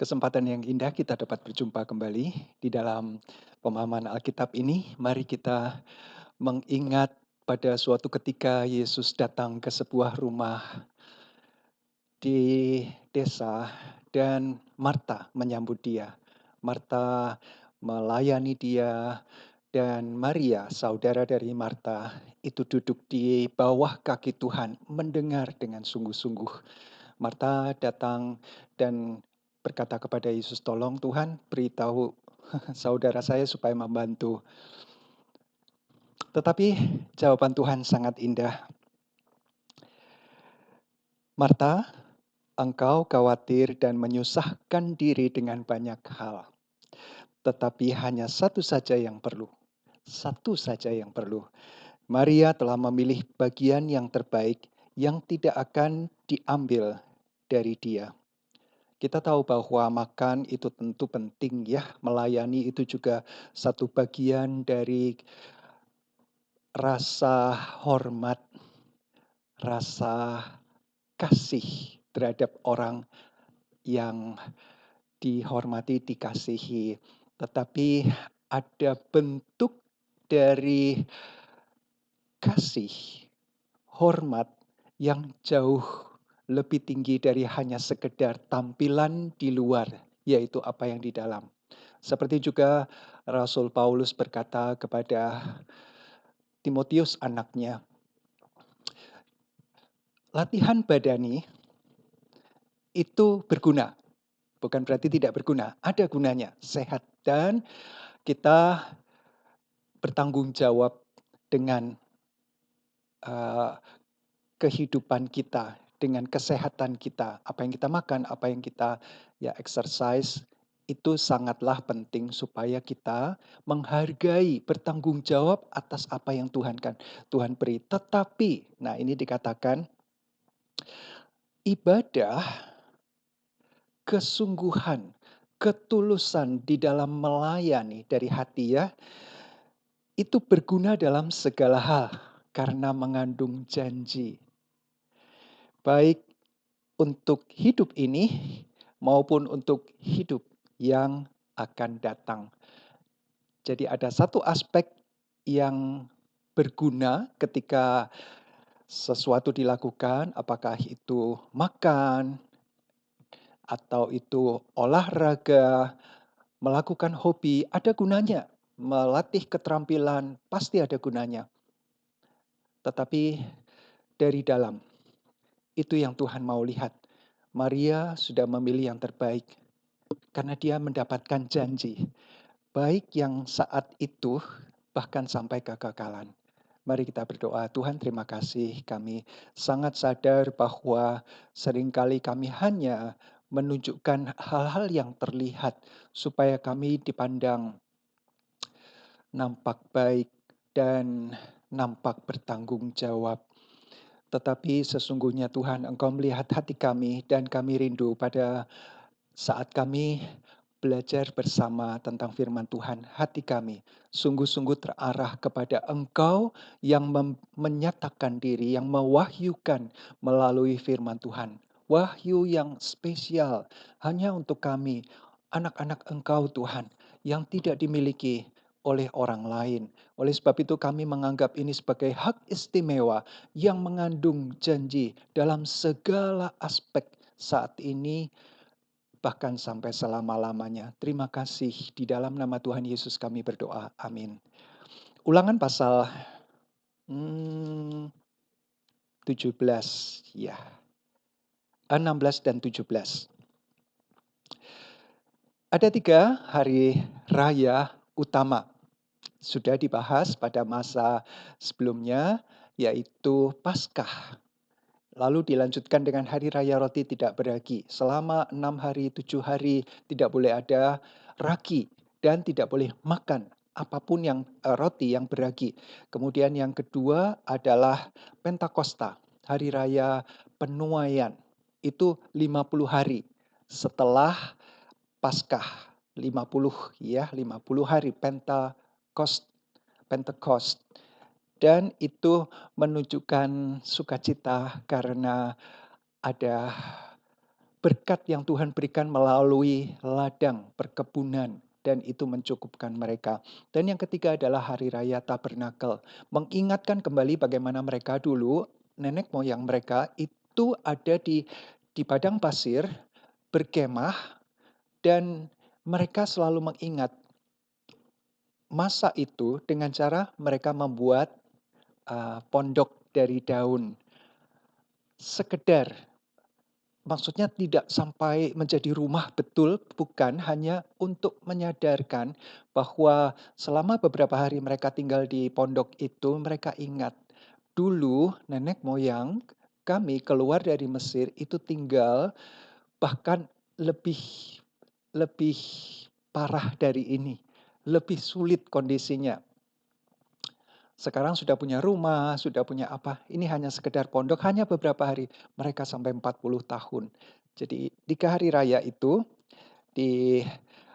Kesempatan yang indah kita dapat berjumpa kembali di dalam pemahaman Alkitab ini. Mari kita mengingat pada suatu ketika Yesus datang ke sebuah rumah di desa dan Marta menyambut dia. Marta melayani dia dan Maria, saudara dari Marta, itu duduk di bawah kaki Tuhan mendengar dengan sungguh-sungguh. Marta datang dan berkata kepada Yesus, "Tolong Tuhan beritahu saudara saya supaya membantu." Tetapi jawaban Tuhan sangat indah. "Marta, engkau khawatir dan menyusahkan diri dengan banyak hal. Tetapi hanya satu saja yang perlu. Satu saja yang perlu. Maria telah memilih bagian yang terbaik yang tidak akan diambil dari dia." Kita tahu bahwa makan itu tentu penting ya, melayani itu juga satu bagian dari rasa hormat, rasa kasih terhadap orang yang dihormati, dikasihi. Tetapi ada bentuk dari kasih, hormat yang jauh lebih tinggi dari hanya sekedar tampilan di luar, yaitu apa yang di dalam. Seperti juga Rasul Paulus berkata kepada Timotius anaknya, latihan badani itu berguna, bukan berarti tidak berguna, ada gunanya, sehat dan kita bertanggung jawab dengan eh, kehidupan kita, dengan kesehatan kita, apa yang kita makan, apa yang kita ya exercise itu sangatlah penting supaya kita menghargai, bertanggung jawab atas apa yang Tuhan beri. Tetapi, nah ini dikatakan ibadah, kesungguhan, ketulusan di dalam melayani dari hati ya, itu berguna dalam segala hal karena mengandung janji. Baik untuk hidup ini maupun untuk hidup yang akan datang. Jadi ada satu aspek yang berguna ketika sesuatu dilakukan, apakah itu makan, atau itu olahraga, melakukan hobi, ada gunanya. Melatih keterampilan pasti ada gunanya. Tetapi dari dalam, itu yang Tuhan mau lihat. Maria sudah memilih yang terbaik karena dia mendapatkan janji. Baik yang saat itu bahkan sampai kekekalan. Mari kita berdoa, Tuhan terima kasih kami sangat sadar bahwa seringkali kami hanya menunjukkan hal-hal yang terlihat supaya kami dipandang nampak baik dan nampak bertanggung jawab. Tetapi sesungguhnya Tuhan Engkau melihat hati kami dan kami rindu pada saat kami belajar bersama tentang firman Tuhan, hati kami sungguh-sungguh terarah kepada Engkau yang menyatakan diri, yang mewahyukan melalui firman Tuhan. Wahyu yang spesial hanya untuk kami, anak-anak Engkau Tuhan, yang tidak dimiliki oleh orang lain. Oleh sebab itu kami menganggap ini sebagai hak istimewa yang mengandung janji dalam segala aspek saat ini bahkan sampai selama-lamanya. Terima kasih di dalam nama Tuhan Yesus kami berdoa. Amin. Ulangan pasal 17 ya. 16 dan 17. Ada 3 hari raya utama. Sudah dibahas pada masa sebelumnya yaitu Paskah. Lalu dilanjutkan dengan hari raya roti tidak beragi. Selama 6 hari, 7 hari tidak boleh ada ragi dan tidak boleh makan apapun yang roti yang beragi. Kemudian yang kedua adalah Pentakosta, hari raya penuaian. Itu 50 hari setelah Paskah. 50 ya, 50 hari Pentecost. Dan itu menunjukkan sukacita karena ada berkat yang Tuhan berikan melalui ladang perkebunan dan itu mencukupkan mereka. Dan yang ketiga adalah hari raya Tabernakel, mengingatkan kembali bagaimana mereka dulu, nenek moyang mereka itu ada di padang pasir, berkemah, dan mereka selalu mengingat masa itu dengan cara mereka membuat pondok dari daun. Sekedar, maksudnya tidak sampai menjadi rumah betul, bukan, hanya untuk menyadarkan bahwa selama beberapa hari mereka tinggal di pondok itu, mereka ingat, dulu nenek moyang kami keluar dari Mesir itu tinggal bahkan lebih lebih parah dari ini, lebih sulit kondisinya. Sekarang sudah punya rumah, sudah punya apa, ini hanya sekedar pondok, hanya beberapa hari, mereka sampai 40 tahun. Jadi di hari raya itu, di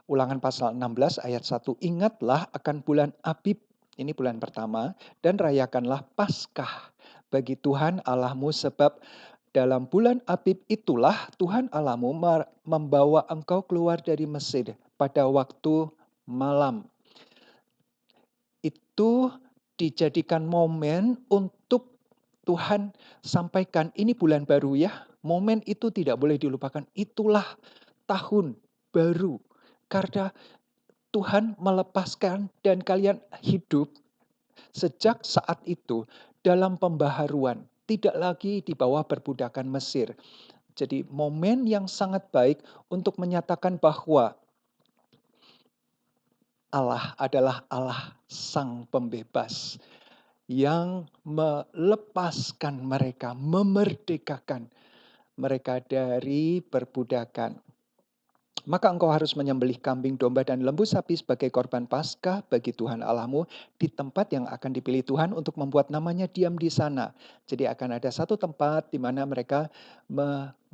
Ulangan pasal 16 ayat 1, "Ingatlah akan bulan Abib," ini bulan pertama, "dan rayakanlah Paskah bagi Tuhan Allahmu, sebab dalam bulan Abib itulah Tuhan Allahmu membawa engkau keluar dari Mesir pada waktu malam." Itu dijadikan momen untuk Tuhan sampaikan, ini bulan baru ya, momen itu tidak boleh dilupakan. Itulah tahun baru. Karena Tuhan melepaskan dan kalian hidup sejak saat itu dalam pembaharuan. Tidak lagi di bawah perbudakan Mesir. Jadi momen yang sangat baik untuk menyatakan bahwa Allah adalah Allah Sang Pembebas yang melepaskan mereka, memerdekakan mereka dari perbudakan. Maka engkau harus menyembelih kambing domba dan lembu sapi sebagai korban Paskah bagi Tuhan Allahmu di tempat yang akan dipilih Tuhan untuk membuat namanya diam di sana. Jadi akan ada satu tempat di mana mereka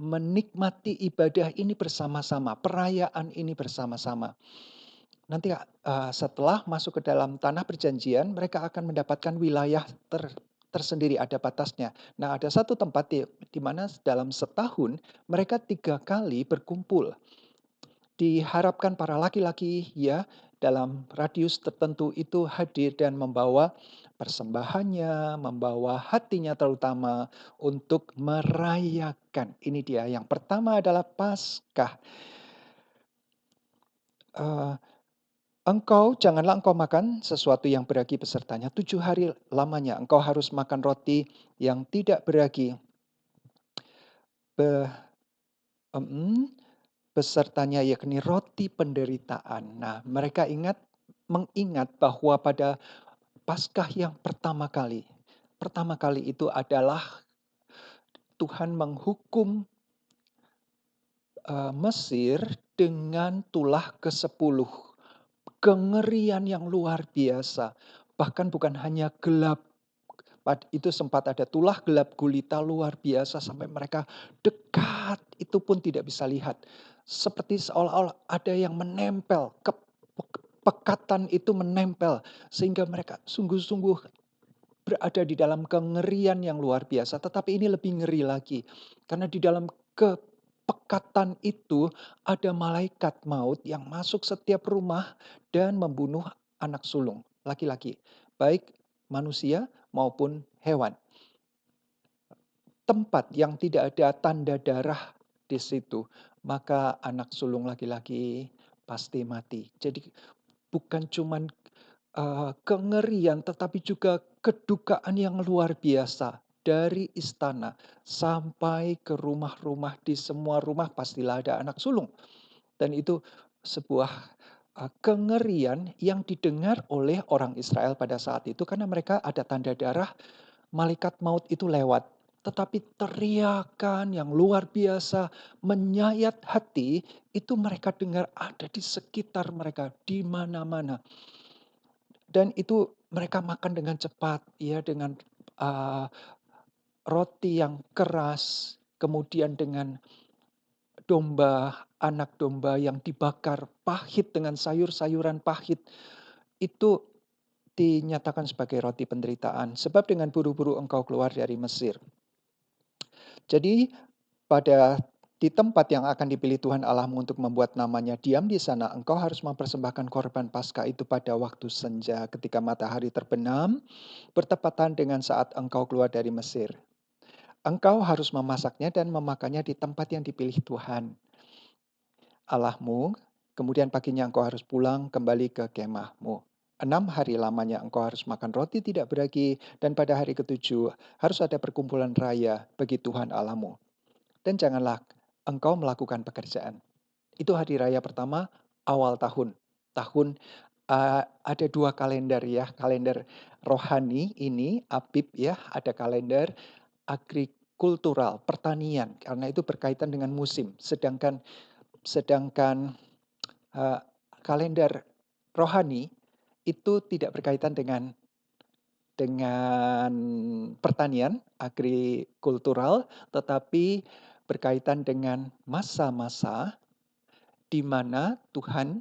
menikmati ibadah ini bersama-sama, perayaan ini bersama-sama. Nanti setelah masuk ke dalam tanah perjanjian, mereka akan mendapatkan wilayah tersendiri, ada batasnya. Nah, ada satu tempat di mana dalam setahun mereka 3 kali berkumpul. Diharapkan para laki-laki ya dalam radius tertentu itu hadir dan membawa persembahannya, membawa hatinya terutama untuk merayakan. Ini dia, yang pertama adalah Paskah. Eh, janganlah engkau makan sesuatu yang beragi besertanya. 7 hari lamanya engkau harus makan roti yang tidak beragi. Be, besertanya yakni roti penderitaan. Nah, mereka mengingat bahwa pada Paskah yang pertama kali itu adalah Tuhan menghukum Mesir dengan tulah ke-10. Kengerian yang luar biasa. Bahkan bukan hanya gelap, itu sempat ada tulah gelap gulita luar biasa sampai mereka dekat, itu pun tidak bisa lihat. Seperti seolah-olah ada yang menempel, pekatan itu menempel sehingga mereka sungguh-sungguh berada di dalam kengerian yang luar biasa. Tetapi ini lebih ngeri lagi karena di dalam kepekatan itu ada malaikat maut yang masuk setiap rumah dan membunuh anak sulung laki-laki, baik manusia maupun hewan. Tempat yang tidak ada tanda darah di situ, maka anak sulung laki-laki pasti mati. Jadi bukan cuman kengerian, tetapi juga kedukaan yang luar biasa. Dari istana sampai ke rumah-rumah, di semua rumah pastilah ada anak sulung. Dan itu sebuah kengerian yang didengar oleh orang Israel pada saat itu karena mereka ada tanda darah, malaikat maut itu lewat. Tetapi teriakan yang luar biasa, menyayat hati, itu mereka dengar ada di sekitar mereka, di mana-mana. Dan itu mereka makan dengan cepat, ya, dengan uh, roti yang keras, kemudian dengan anak domba yang dibakar pahit dengan sayur-sayuran pahit. Itu dinyatakan sebagai roti penderitaan. Sebab dengan buru-buru engkau keluar dari Mesir. Jadi pada Di tempat yang akan dipilih Tuhan Allahmu untuk membuat namanya diam di sana, engkau harus mempersembahkan korban Paskah itu pada waktu senja ketika matahari terbenam, bertepatan dengan saat engkau keluar dari Mesir. Engkau harus memasaknya dan memakannya di tempat yang dipilih Tuhan Allahmu, kemudian paginya engkau harus pulang kembali ke kemahmu. 6 hari lamanya engkau harus makan roti tidak beragi, dan pada hari ketujuh harus ada perkumpulan raya bagi Tuhan Allahmu. Dan janganlah engkau melakukan pekerjaan. Itu hari raya pertama, awal tahun. Tahun, ada 2 kalender ya, kalender rohani ini, Abib ya, ada kalender agrikultural, pertanian, karena itu berkaitan dengan musim. Sedangkan Eee, kalender rohani itu tidak berkaitan dengan pertanian, agrikultural, tetapi berkaitan dengan masa-masa di mana Tuhan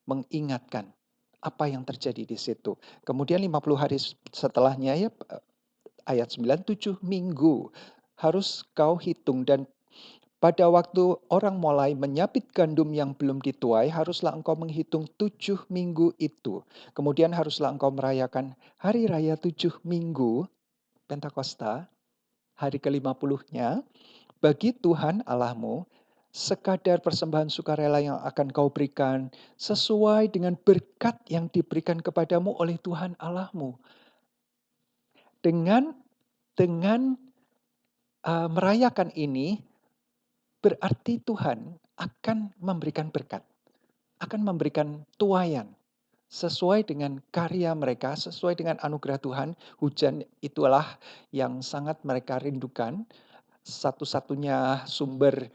mengingatkan apa yang terjadi di situ. Kemudian 50 hari setelahnya ya, ayat 9, 7 minggu harus kau hitung, dan pada waktu orang mulai menyapit gandum yang belum dituai, haruslah engkau menghitung 7 minggu itu. Kemudian haruslah engkau merayakan hari raya 7 minggu, Pentakosta, hari ke-50-nya, bagi Tuhan Allahmu, sekadar persembahan sukarela yang akan kau berikan sesuai dengan berkat yang diberikan kepadamu oleh Tuhan Allahmu. Dengan merayakan ini, berarti Tuhan akan memberikan berkat, akan memberikan tuaian sesuai dengan karya mereka, sesuai dengan anugerah Tuhan. Hujan itulah yang sangat mereka rindukan, satu-satunya sumber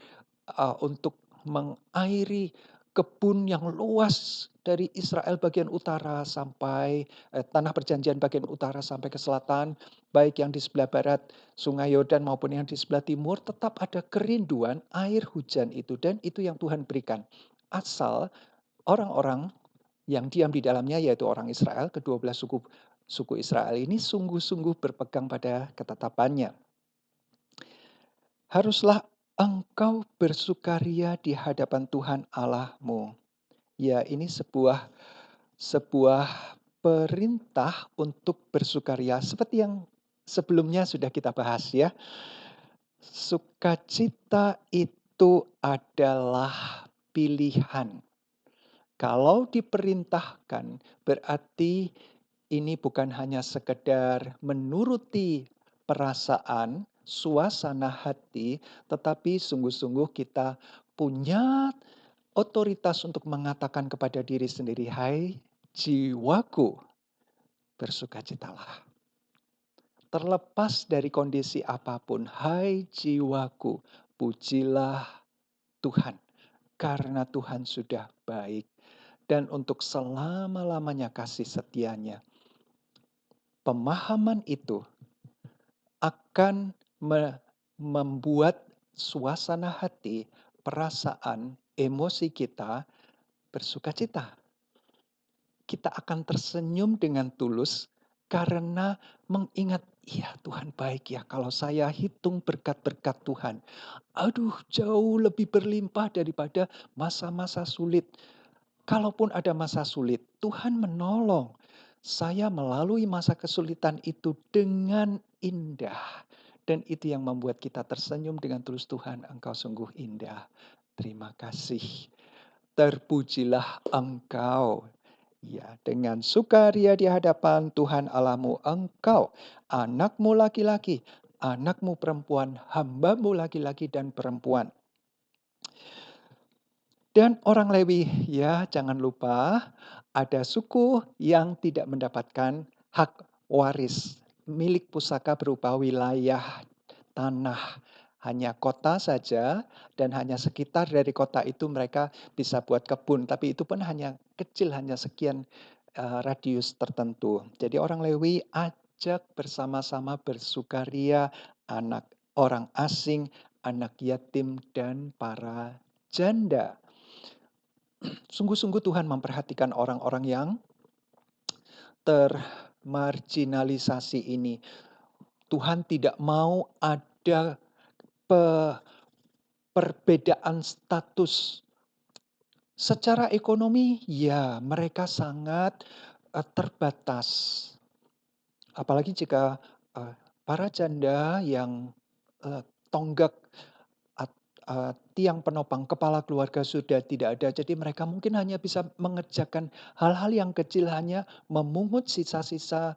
untuk mengairi kebun yang luas dari Israel bagian utara sampai tanah perjanjian bagian utara sampai ke selatan, baik yang di sebelah barat Sungai Yordan maupun yang di sebelah timur, tetap ada kerinduan air hujan itu, dan itu yang Tuhan berikan. Asal orang-orang yang diam di dalamnya, yaitu orang Israel, ke-12 suku Israel ini sungguh-sungguh berpegang pada ketetapannya. Haruslah engkau bersukaria di hadapan Tuhan Allahmu. Ya, ini sebuah perintah untuk bersukaria seperti yang sebelumnya sudah kita bahas ya. Sukacita itu adalah pilihan. Kalau diperintahkan, berarti ini bukan hanya sekedar menuruti perasaan, suasana hati, tetapi sungguh-sungguh kita punya otoritas untuk mengatakan kepada diri sendiri, "Hai jiwaku, bersukacitalah." Terlepas dari kondisi apapun, hai jiwaku, pujilah Tuhan, karena Tuhan sudah baik dan untuk selama-lamanya kasih setianya. Pemahaman itu akan membuat suasana hati, perasaan, emosi kita bersukacita. Kita akan tersenyum dengan tulus karena mengingat, iya Tuhan baik ya, kalau saya hitung berkat-berkat Tuhan, aduh jauh lebih berlimpah daripada masa-masa sulit. Kalaupun ada masa sulit, Tuhan menolong saya melalui masa kesulitan itu dengan indah. Dan itu yang membuat kita tersenyum dengan tulus, Tuhan engkau sungguh indah. Terima kasih. Terpujilah engkau. Ya, dengan sukaria di hadapan Tuhan Allahmu, engkau, anakmu laki-laki, anakmu perempuan, hambamu laki-laki dan perempuan. Dan orang Lewi, ya jangan lupa ada suku yang tidak mendapatkan hak waris milik pusaka berupa wilayah tanah. Hanya kota saja, dan hanya sekitar dari kota itu mereka bisa buat kebun. Tapi itu pun hanya kecil, hanya sekian radius tertentu. Jadi orang Lewi ajak bersama-sama bersukaria anak orang asing, anak yatim, dan para janda. Sungguh-sungguh Tuhan memperhatikan orang-orang yang termarginalisasi ini. Tuhan tidak mau ada perbedaan status. Secara ekonomi, ya mereka sangat, terbatas. Apalagi jika, para janda yang, tonggak tiang penopang kepala keluarga sudah tidak ada, jadi mereka mungkin hanya bisa mengerjakan hal-hal yang kecil, hanya memungut sisa-sisa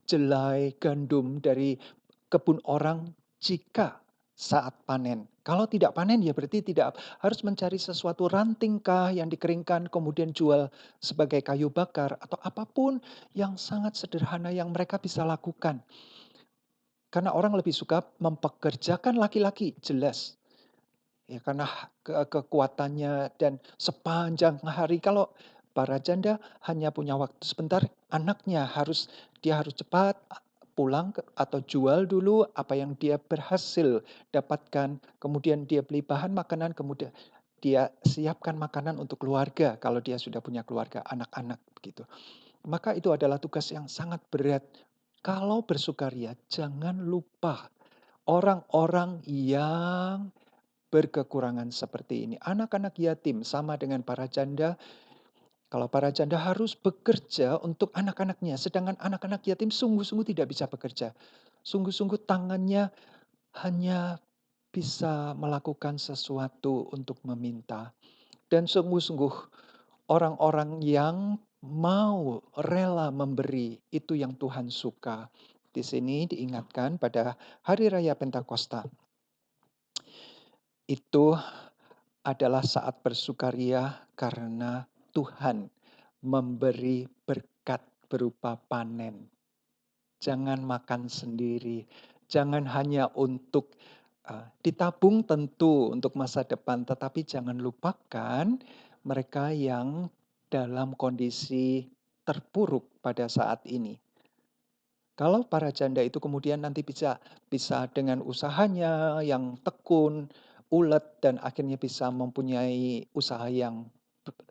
jelai gandum dari kebun orang jika saat panen. Kalau tidak panen ya berarti tidak harus mencari sesuatu rantingkah yang dikeringkan kemudian jual sebagai kayu bakar atau apapun yang sangat sederhana yang mereka bisa lakukan. Karena orang lebih suka mempekerjakan laki-laki, jelas. Ya karena kekuatannya dan sepanjang hari kalau para janda hanya punya waktu sebentar, anaknya dia harus cepat pulang atau jual dulu apa yang dia berhasil dapatkan, kemudian dia beli bahan makanan, kemudian dia siapkan makanan untuk keluarga kalau dia sudah punya keluarga, anak-anak begitu. Maka itu adalah tugas yang sangat berat. Kalau bersukaria jangan lupa orang-orang yang berkekurangan seperti ini. Anak-anak yatim sama dengan para janda. Kalau para janda harus bekerja untuk anak-anaknya, sedangkan anak-anak yatim sungguh-sungguh tidak bisa bekerja. Sungguh-sungguh tangannya hanya bisa melakukan sesuatu untuk meminta. Dan sungguh-sungguh orang-orang yang mau rela memberi, itu yang Tuhan suka. Di sini diingatkan pada hari raya Pentakosta. Itu adalah saat bersukaria karena Tuhan memberi berkat berupa panen. Jangan makan sendiri, jangan hanya untuk, ditabung tentu untuk masa depan, tetapi jangan lupakan mereka yang dalam kondisi terpuruk pada saat ini. Kalau para janda itu kemudian nanti bisa bisa dengan usahanya yang tekun, ulet, dan akhirnya bisa mempunyai usaha yang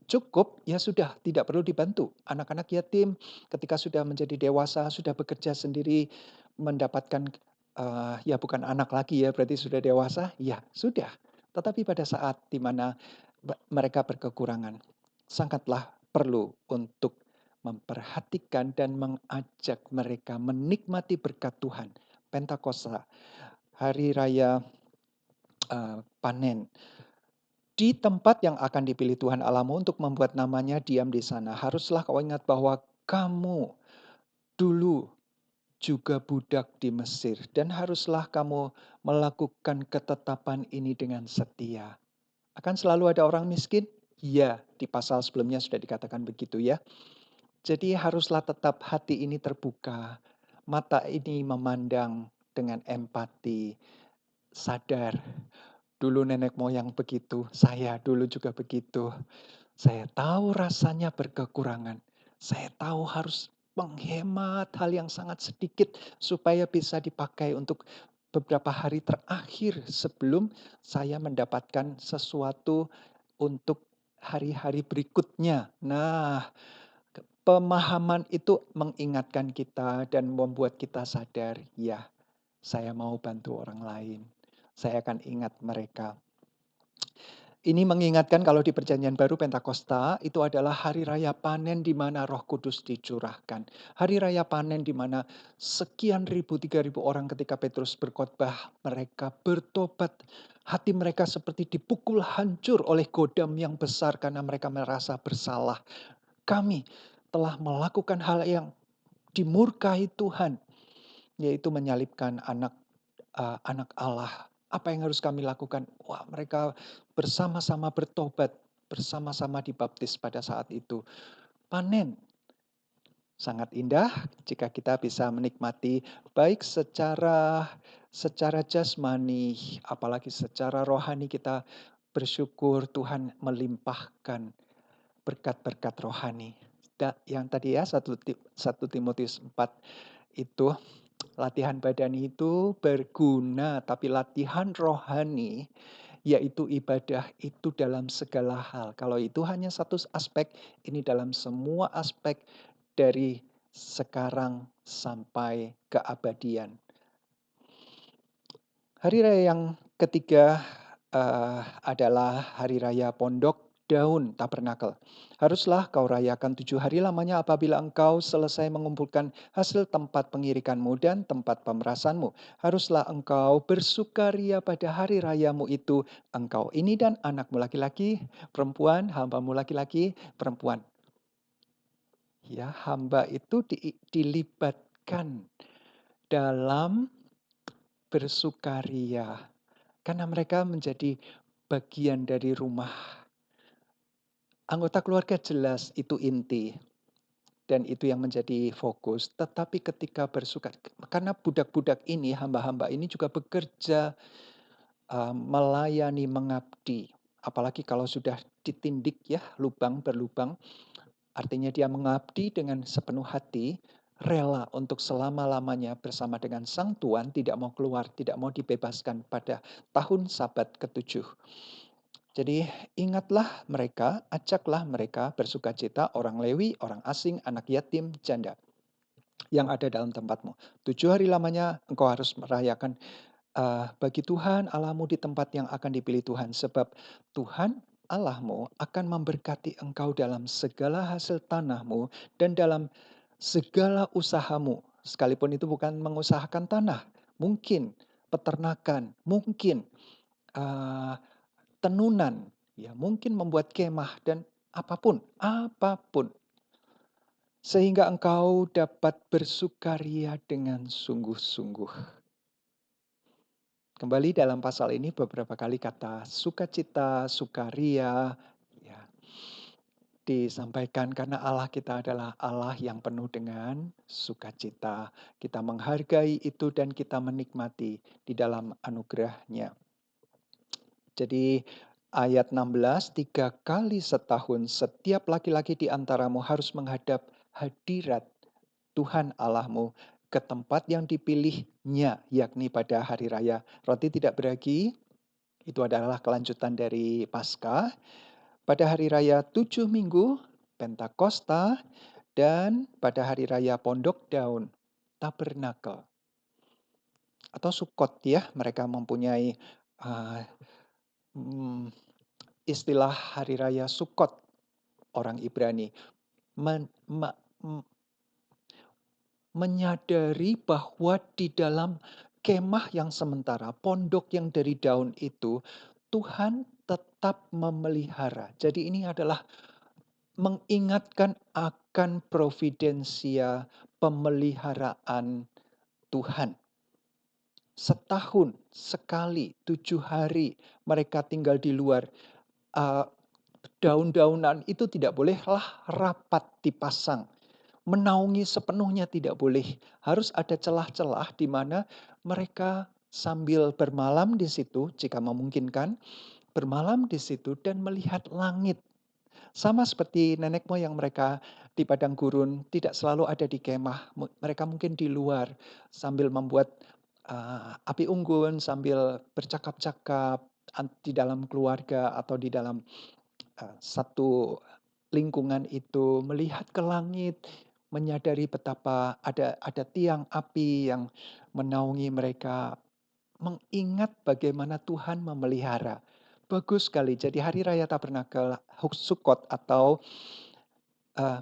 cukup, ya sudah tidak perlu dibantu. Anak-anak yatim ketika sudah menjadi dewasa, sudah bekerja sendiri, mendapatkan, ya bukan anak lagi ya, berarti sudah dewasa, ya sudah. Tetapi pada saat di mana mereka berkekurangan, sangatlah perlu untuk memperhatikan dan mengajak mereka menikmati berkat Tuhan. Pentakosta, hari raya, panen. Di tempat yang akan dipilih Tuhan Allahmu untuk membuat namanya diam di sana, haruslah kau ingat bahwa kamu dulu juga budak di Mesir dan haruslah kamu melakukan ketetapan ini dengan setia. Akan selalu ada orang miskin? Ya, di pasal sebelumnya sudah dikatakan begitu ya. Jadi haruslah tetap hati ini terbuka, mata ini memandang dengan empati, sadar, dulu nenek moyang begitu, saya dulu juga begitu. Saya tahu rasanya berkekurangan. Saya tahu harus menghemat hal yang sangat sedikit supaya bisa dipakai untuk beberapa hari terakhir sebelum saya mendapatkan sesuatu untuk hari-hari berikutnya. Nah, pemahaman itu mengingatkan kita dan membuat kita sadar, ya, saya mau bantu orang lain. Saya akan ingat mereka. Ini mengingatkan kalau di Perjanjian Baru Pentakosta itu adalah hari raya panen di mana Roh Kudus dicurahkan. Hari raya panen di mana sekian ribu, 3.000 orang ketika Petrus berkhotbah, mereka bertobat. Hati mereka seperti dipukul hancur oleh godam yang besar karena mereka merasa bersalah. Kami telah melakukan hal yang dimurkai Tuhan, yaitu menyalibkan anak Allah. Apa yang harus kami lakukan? Wah, mereka bersama-sama bertobat, bersama-sama dibaptis pada saat itu. Panen. Sangat indah jika kita bisa menikmati baik secara jasmani, apalagi secara rohani kita bersyukur Tuhan melimpahkan berkat-berkat rohani. Yang tadi ya 1 Timotius 4 itu latihan badani itu berguna, tapi latihan rohani yaitu ibadah itu dalam segala hal. Kalau itu hanya satu aspek, ini dalam semua aspek dari sekarang sampai keabadian. Hari raya yang ketiga adalah hari raya Pondok Daun Tabernakel. Haruslah kau rayakan 7 hari lamanya apabila engkau selesai mengumpulkan hasil tempat pengirikanmu dan tempat pemerasanmu. Haruslah engkau bersukaria pada hari rayamu itu, engkau ini dan anakmu laki-laki, perempuan, hambamu laki-laki, perempuan. Ya, hamba itu dilibatkan dalam bersukaria karena mereka menjadi bagian dari rumah. Anggota keluarga jelas itu inti dan itu yang menjadi fokus. Tetapi ketika karena budak-budak ini, hamba-hamba ini juga bekerja, melayani, mengabdi. Apalagi kalau sudah ditindik ya, lubang berlubang, artinya dia mengabdi dengan sepenuh hati, rela untuk selama-lamanya bersama dengan Sang Tuhan, tidak mau keluar, tidak mau dibebaskan pada tahun Sabat ketujuh. Jadi ingatlah mereka, ajaklah mereka bersukacita, orang Lewi, orang asing, anak yatim, janda yang ada dalam tempatmu. 7 hari lamanya engkau harus merayakan bagi Tuhan Allahmu di tempat yang akan dipilih Tuhan. Sebab Tuhan Allahmu akan memberkati engkau dalam segala hasil tanahmu dan dalam segala usahamu. Sekalipun itu bukan mengusahakan tanah, mungkin peternakan, mungkin eh, tenunan, ya mungkin membuat kemah dan apapun, apapun. Sehingga engkau dapat bersukaria dengan sungguh-sungguh. Kembali dalam pasal ini beberapa kali kata sukacita, sukaria, ya, disampaikan karena Allah kita adalah Allah yang penuh dengan sukacita. Kita menghargai itu dan kita menikmati di dalam anugerah-Nya. Jadi ayat 16, 3 kali setahun setiap laki-laki di antaramu harus menghadap hadirat Tuhan Allahmu ke tempat yang dipilihnya, yakni pada hari raya. Roti tidak beragi, itu adalah kelanjutan dari Paskah. Pada hari raya 7 minggu, Pentakosta, dan pada hari raya Pondok Daun, Tabernakel. Atau Sukot ya, mereka mempunyai uh, hmm, istilah hari raya Sukot orang Ibrani. Men, ma- m- Menyadari bahwa di dalam kemah yang sementara, pondok yang dari daun itu, Tuhan tetap memelihara. Jadi ini adalah mengingatkan akan providensia pemeliharaan Tuhan. Setahun sekali, 7 hari mereka tinggal di luar. Uh, Daun-daunan itu tidak bolehlah rapat dipasang. Menaungi sepenuhnya tidak boleh. Harus ada celah-celah di mana mereka sambil bermalam di situ, jika memungkinkan, bermalam di situ dan melihat langit. Sama seperti nenek moyang mereka di padang gurun, tidak selalu ada di kemah. Mereka mungkin di luar sambil membuat api unggun, sambil bercakap-cakap di dalam keluarga atau di dalam satu lingkungan itu, melihat ke langit, menyadari betapa ada tiang api yang menaungi mereka, mengingat bagaimana Tuhan memelihara. Bagus sekali. Jadi hari raya Tabernakel, Sukkot atau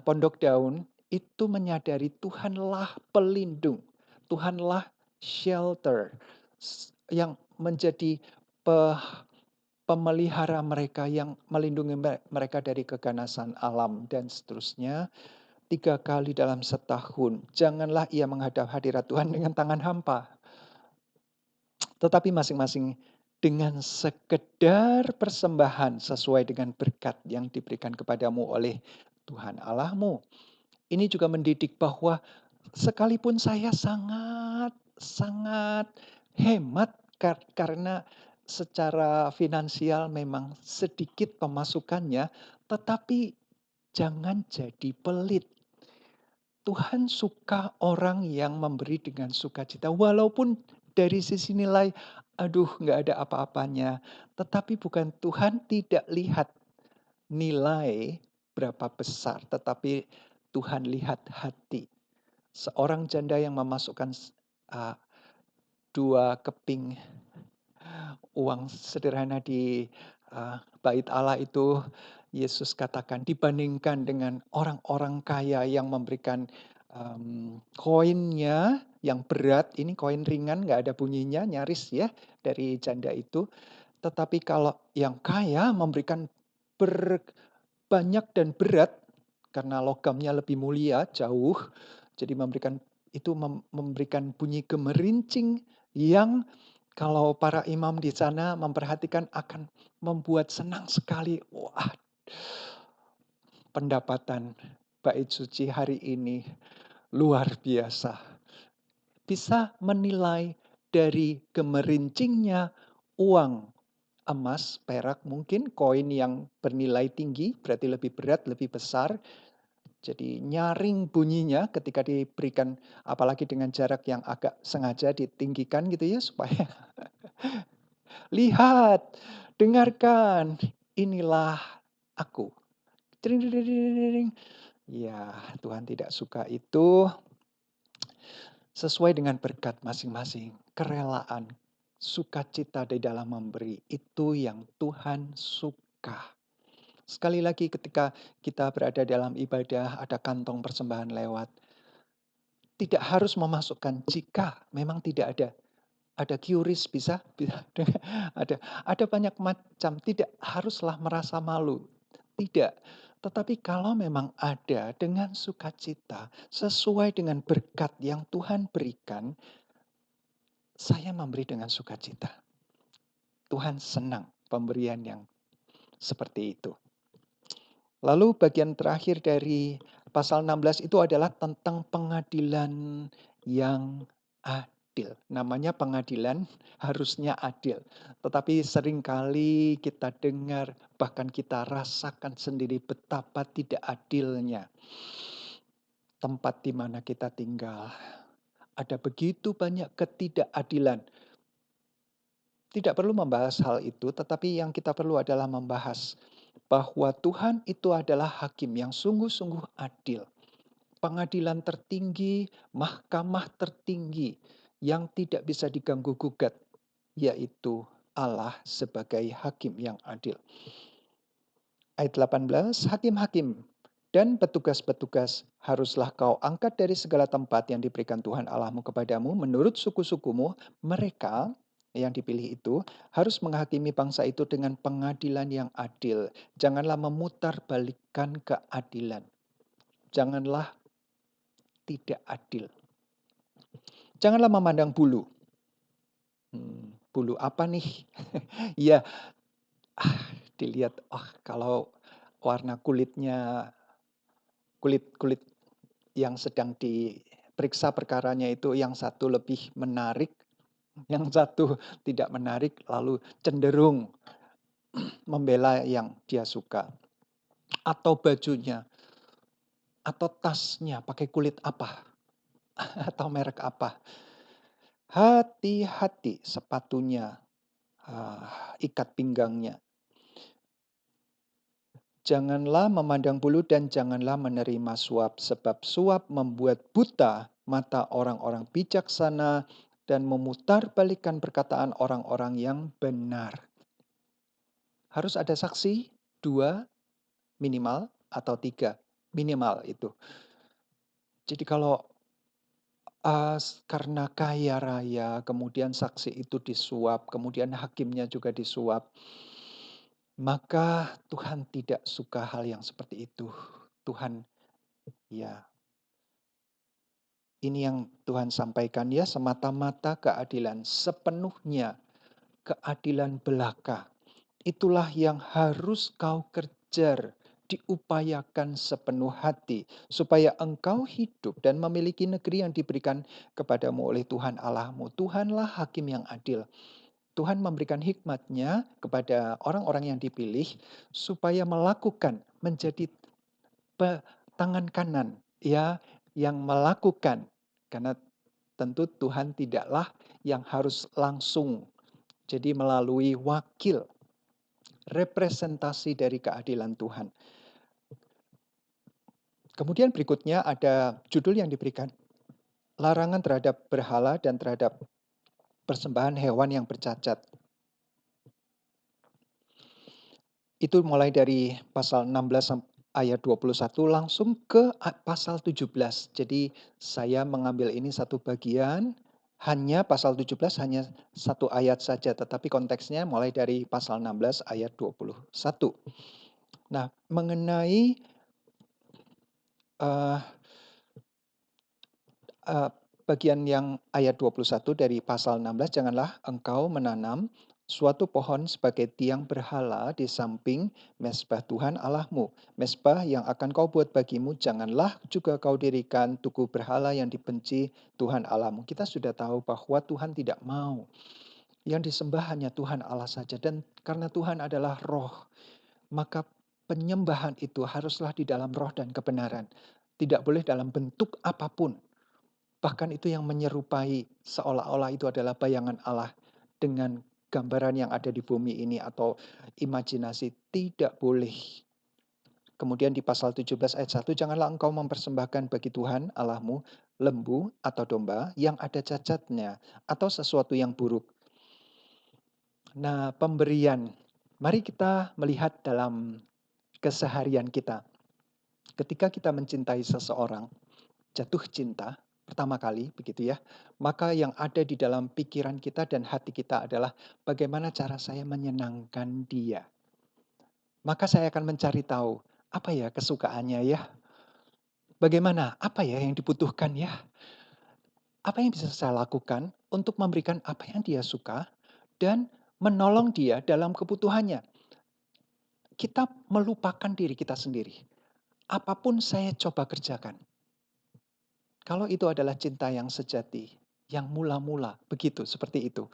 Pondok Daun itu menyadari Tuhanlah pelindung, Tuhanlah shelter yang menjadi pemelihara mereka, yang melindungi mereka dari keganasan alam dan seterusnya. 3 kali dalam setahun, janganlah ia menghadap hadirat Tuhan dengan tangan hampa. Tetapi masing-masing dengan sekedar persembahan sesuai dengan berkat yang diberikan kepadamu oleh Tuhan Allahmu. Ini juga mendidik bahwa sekalipun saya sangat, sangat hemat karena secara finansial memang sedikit pemasukannya, tetapi jangan jadi pelit. Tuhan suka orang yang memberi dengan sukacita. Walaupun dari sisi nilai, aduh nggak ada apa-apanya. Tetapi bukan, Tuhan tidak lihat nilai berapa besar. Tetapi Tuhan lihat hati. Seorang janda yang memasukkan 2 keping Uang sederhana di, bait Allah itu Yesus katakan dibandingkan dengan orang-orang kaya yang memberikan, koinnya yang berat, ini koin ringan nggak ada bunyinya, nyaris ya, dari janda itu. Tetapi kalau yang kaya memberikan banyak dan berat, karena logamnya lebih mulia jauh, jadi memberikan bunyi gemerincing yang kalau para imam di sana memperhatikan akan membuat senang sekali. Wah, pendapatan bait suci hari ini luar biasa. Bisa menilai dari gemerincingnya uang emas, perak mungkin, koin yang bernilai tinggi, berarti lebih berat, lebih besar. Jadi nyaring bunyinya ketika diberikan, apalagi dengan jarak yang agak sengaja ditinggikan gitu ya, supaya lihat, dengarkan, inilah aku. Dring dring dring dring dring. Ya, Tuhan tidak suka itu. Sesuai dengan berkat masing-masing, kerelaan, sukacita di dalam memberi, itu yang Tuhan suka. Sekali lagi ketika kita berada dalam ibadah, ada kantong persembahan lewat, tidak harus memasukkan jika memang tidak ada. Ada QRIS bisa, ada banyak macam, tidak haruslah merasa malu, tidak. Tetapi kalau memang ada dengan sukacita, sesuai dengan berkat yang Tuhan berikan, saya memberi dengan sukacita. Tuhan senang pemberian yang seperti itu. Lalu bagian terakhir dari pasal 16 itu adalah tentang pengadilan yang adil. Namanya pengadilan harusnya adil. Tetapi seringkali kita dengar, bahkan kita rasakan sendiri betapa tidak adilnya tempat di mana kita tinggal. Ada begitu banyak ketidakadilan. Tidak perlu membahas hal itu, tetapi yang kita perlu adalah membahas bahwa Tuhan itu adalah hakim yang sungguh-sungguh adil. Pengadilan tertinggi, mahkamah tertinggi yang tidak bisa diganggu-gugat, yaitu Allah sebagai hakim yang adil. Ayat 18, hakim-hakim dan petugas-petugas haruslah kau angkat dari segala tempat yang diberikan Tuhan Allahmu kepadamu menurut suku-sukumu. Mereka yang dipilih itu harus menghakimi bangsa itu dengan pengadilan yang adil. Janganlah memutarbalikkan keadilan. Janganlah tidak adil. Janganlah memandang bulu. Bulu apa nih? Ya, dilihat, kalau warna kulitnya, kulit yang sedang diperiksa perkaranya itu yang satu lebih menarik, yang satu tidak menarik, lalu cenderung membela yang dia suka. Atau bajunya, atau tasnya pakai kulit apa, atau merek apa. Hati-hati sepatunya, ikat pinggangnya. Janganlah memandang bulu dan janganlah menerima suap, sebab suap membuat buta mata orang-orang bijaksana dan memutarbalikkan perkataan orang-orang yang benar. Harus ada saksi, 2 minimal atau 3 minimal itu. Jadi kalau karena kaya raya, kemudian saksi itu disuap, kemudian hakimnya juga disuap, maka Tuhan tidak suka hal yang seperti itu. Tuhan, ya, ini yang Tuhan sampaikan ya, semata-mata keadilan, sepenuhnya keadilan belaka. Itulah yang harus kau kejar, diupayakan sepenuh hati, supaya engkau hidup dan memiliki negeri yang diberikan kepadamu oleh Tuhan Allahmu. Tuhanlah hakim yang adil. Tuhan memberikan hikmat-Nya kepada orang-orang yang dipilih supaya melakukan, menjadi tangan kanan ya yang melakukan. Karena tentu Tuhan tidaklah yang harus langsung. Jadi melalui wakil, representasi dari keadilan Tuhan. Kemudian berikutnya ada judul yang diberikan, larangan terhadap berhala dan terhadap persembahan hewan yang bercacat. Itu mulai dari pasal 16 ayat 21 langsung ke pasal 17. Jadi saya mengambil ini satu bagian, hanya pasal 17 hanya satu ayat saja, tetapi konteksnya mulai dari pasal 16 ayat 21. Nah, mengenai, eee Eee, bagian yang ayat 21 dari pasal 16, "Janganlah engkau menanam suatu pohon sebagai tiang berhala di samping mezbah Tuhan Allahmu. Mezbah yang akan kau buat bagimu, janganlah juga kau dirikan tugu berhala yang dibenci Tuhan Allahmu." Kita sudah tahu bahwa Tuhan tidak mau yang disembah hanya Tuhan Allah saja, dan karena Tuhan adalah roh, maka penyembahan itu haruslah di dalam roh dan kebenaran. Tidak boleh dalam bentuk apapun. Bahkan itu yang menyerupai seolah-olah itu adalah bayangan Allah dengan gambaran yang ada di bumi ini atau imajinasi, tidak boleh. Kemudian di pasal 17 ayat 1, "Janganlah engkau mempersembahkan bagi Tuhan Allahmu lembu atau domba yang ada cacatnya atau sesuatu yang buruk." Nah, pemberian. Mari kita melihat dalam keseharian kita. Ketika kita mencintai seseorang, jatuh cinta pertama kali begitu ya, maka yang ada di dalam pikiran kita dan hati kita adalah bagaimana cara saya menyenangkan dia. Maka saya akan mencari tahu, apa ya kesukaannya ya? Bagaimana? Apa ya yang dibutuhkan ya? Apa yang bisa saya lakukan untuk memberikan apa yang dia suka dan menolong dia dalam kebutuhannya? Kita melupakan diri kita sendiri. Apapun saya coba kerjakan. Kalau itu adalah cinta yang sejati, yang mula-mula, begitu, seperti itu.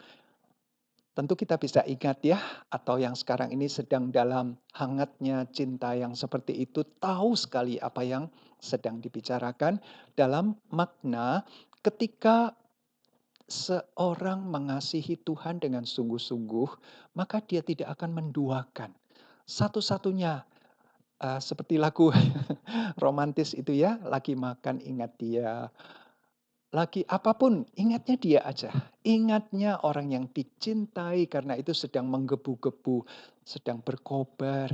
Tentu kita bisa ingat ya, atau yang sekarang ini sedang dalam hangatnya cinta yang seperti itu, tahu sekali apa yang sedang dibicarakan dalam makna ketika seorang mengasihi Tuhan dengan sungguh-sungguh, maka dia tidak akan menduakan. Satu-satunya, seperti lagu romantis itu ya, "Lagi makan ingat dia, lagi apapun, ingatnya dia aja. Ingatnya orang yang dicintai karena itu sedang menggebu-gebu, sedang berkobar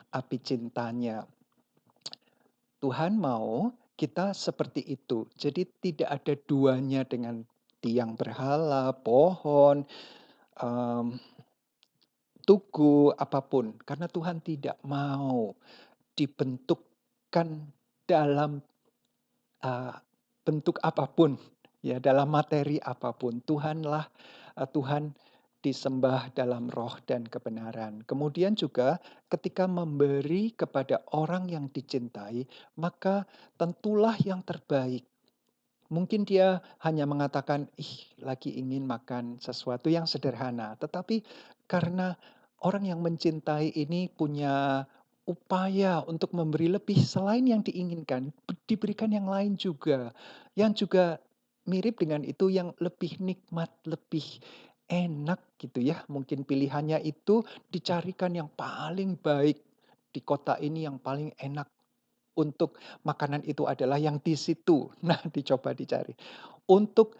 api cintanya. Tuhan mau kita seperti itu. Jadi tidak ada duanya dengan tiang berhala, pohon, mmm, tugu, apapun. Karena Tuhan tidak mau dibentukkan dalam Eee, bentuk apapun, ya dalam materi apapun, Tuhanlah, Tuhan disembah dalam roh dan kebenaran. Kemudian juga ketika memberi kepada orang yang dicintai, maka tentulah yang terbaik. Mungkin dia hanya mengatakan, "Ih, lagi ingin makan sesuatu yang sederhana." Tetapi karena orang yang mencintai ini punya upaya untuk memberi lebih selain yang diinginkan, diberikan yang lain juga, yang juga mirip dengan itu, yang lebih nikmat, lebih enak gitu ya. Mungkin pilihannya itu dicarikan yang paling baik di kota ini, yang paling enak untuk makanan itu adalah yang di situ. Nah, dicoba dicari. Untuk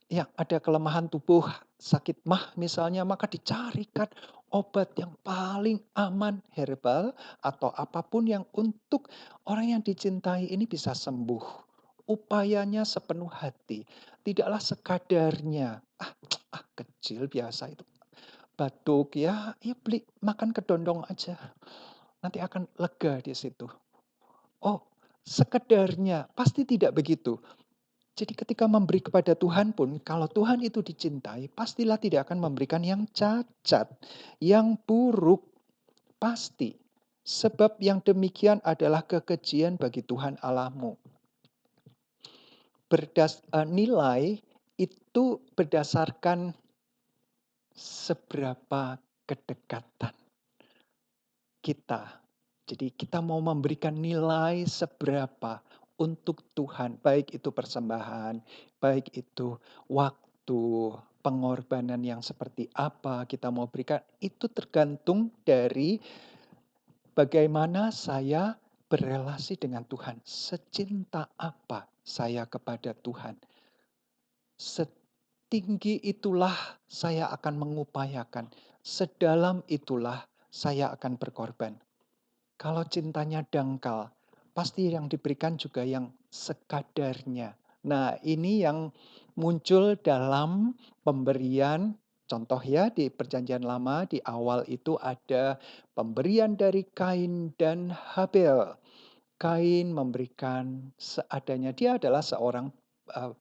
yang ada kelemahan tubuh, sakit mah misalnya, maka dicarikan obat yang paling aman, herbal atau apapun yang untuk orang yang dicintai ini bisa sembuh. Upayanya sepenuh hati, tidaklah sekadarnya, "Ah kecil biasa itu, batuk ya, ya beli makan kedondong aja, nanti akan lega di situ." Oh, sekedarnya, pasti tidak begitu. Jadi ketika memberi kepada Tuhan pun, kalau Tuhan itu dicintai, pastilah tidak akan memberikan yang cacat, yang buruk, pasti. Sebab yang demikian adalah kekejian bagi Tuhan Allahmu. Nilai itu berdasarkan seberapa kedekatan kita. Jadi kita mau memberikan nilai seberapa untuk Tuhan, baik itu persembahan, baik itu waktu, pengorbanan yang seperti apa kita mau berikan, itu tergantung dari bagaimana saya berelasi dengan Tuhan. Secinta apa saya kepada Tuhan. Setinggi itulah saya akan mengupayakan, sedalam itulah saya akan berkorban. Kalau cintanya dangkal, pasti yang diberikan juga yang sekadarnya. Nah, ini yang muncul dalam pemberian. Contoh ya, di Perjanjian Lama di awal itu ada pemberian dari Kain dan Habel. Kain memberikan seadanya. Dia adalah seorang uh,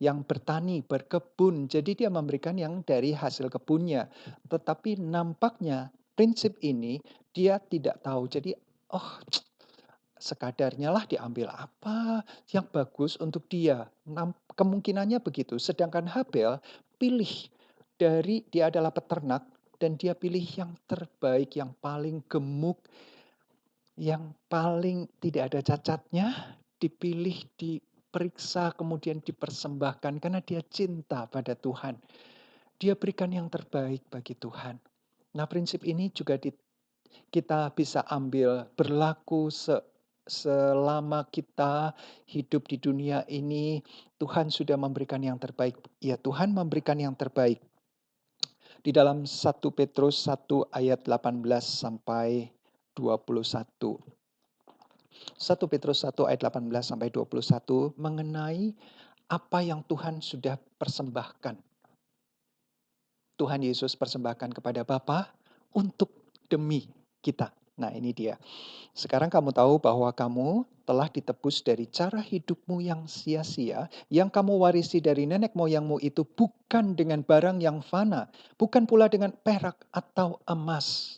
yang bertani, berkebun. Jadi dia memberikan yang dari hasil kebunnya. Tetapi nampaknya prinsip ini dia tidak tahu. Jadi, oh, sekadarnya lah diambil apa yang bagus untuk dia. Kemungkinannya begitu. Sedangkan Habel pilih dia adalah peternak dan dia pilih yang terbaik, yang paling gemuk, yang paling tidak ada cacatnya, dipilih, diperiksa, kemudian dipersembahkan karena dia cinta pada Tuhan. Dia berikan yang terbaik bagi Tuhan. Nah, prinsip ini juga kita bisa ambil berlaku selama kita hidup di dunia ini. Tuhan sudah memberikan yang terbaik. Ya, Tuhan memberikan yang terbaik. Di dalam 1 Petrus 1 ayat 18 sampai 21. 1 Petrus 1 ayat 18 sampai 21 mengenai apa yang Tuhan sudah persembahkan. Tuhan Yesus persembahkan kepada Bapa untuk demi kita. Nah, ini dia. Sekarang kamu tahu bahwa kamu telah ditebus dari cara hidupmu yang sia-sia, yang kamu warisi dari nenek moyangmu itu bukan dengan barang yang fana, bukan pula dengan perak atau emas.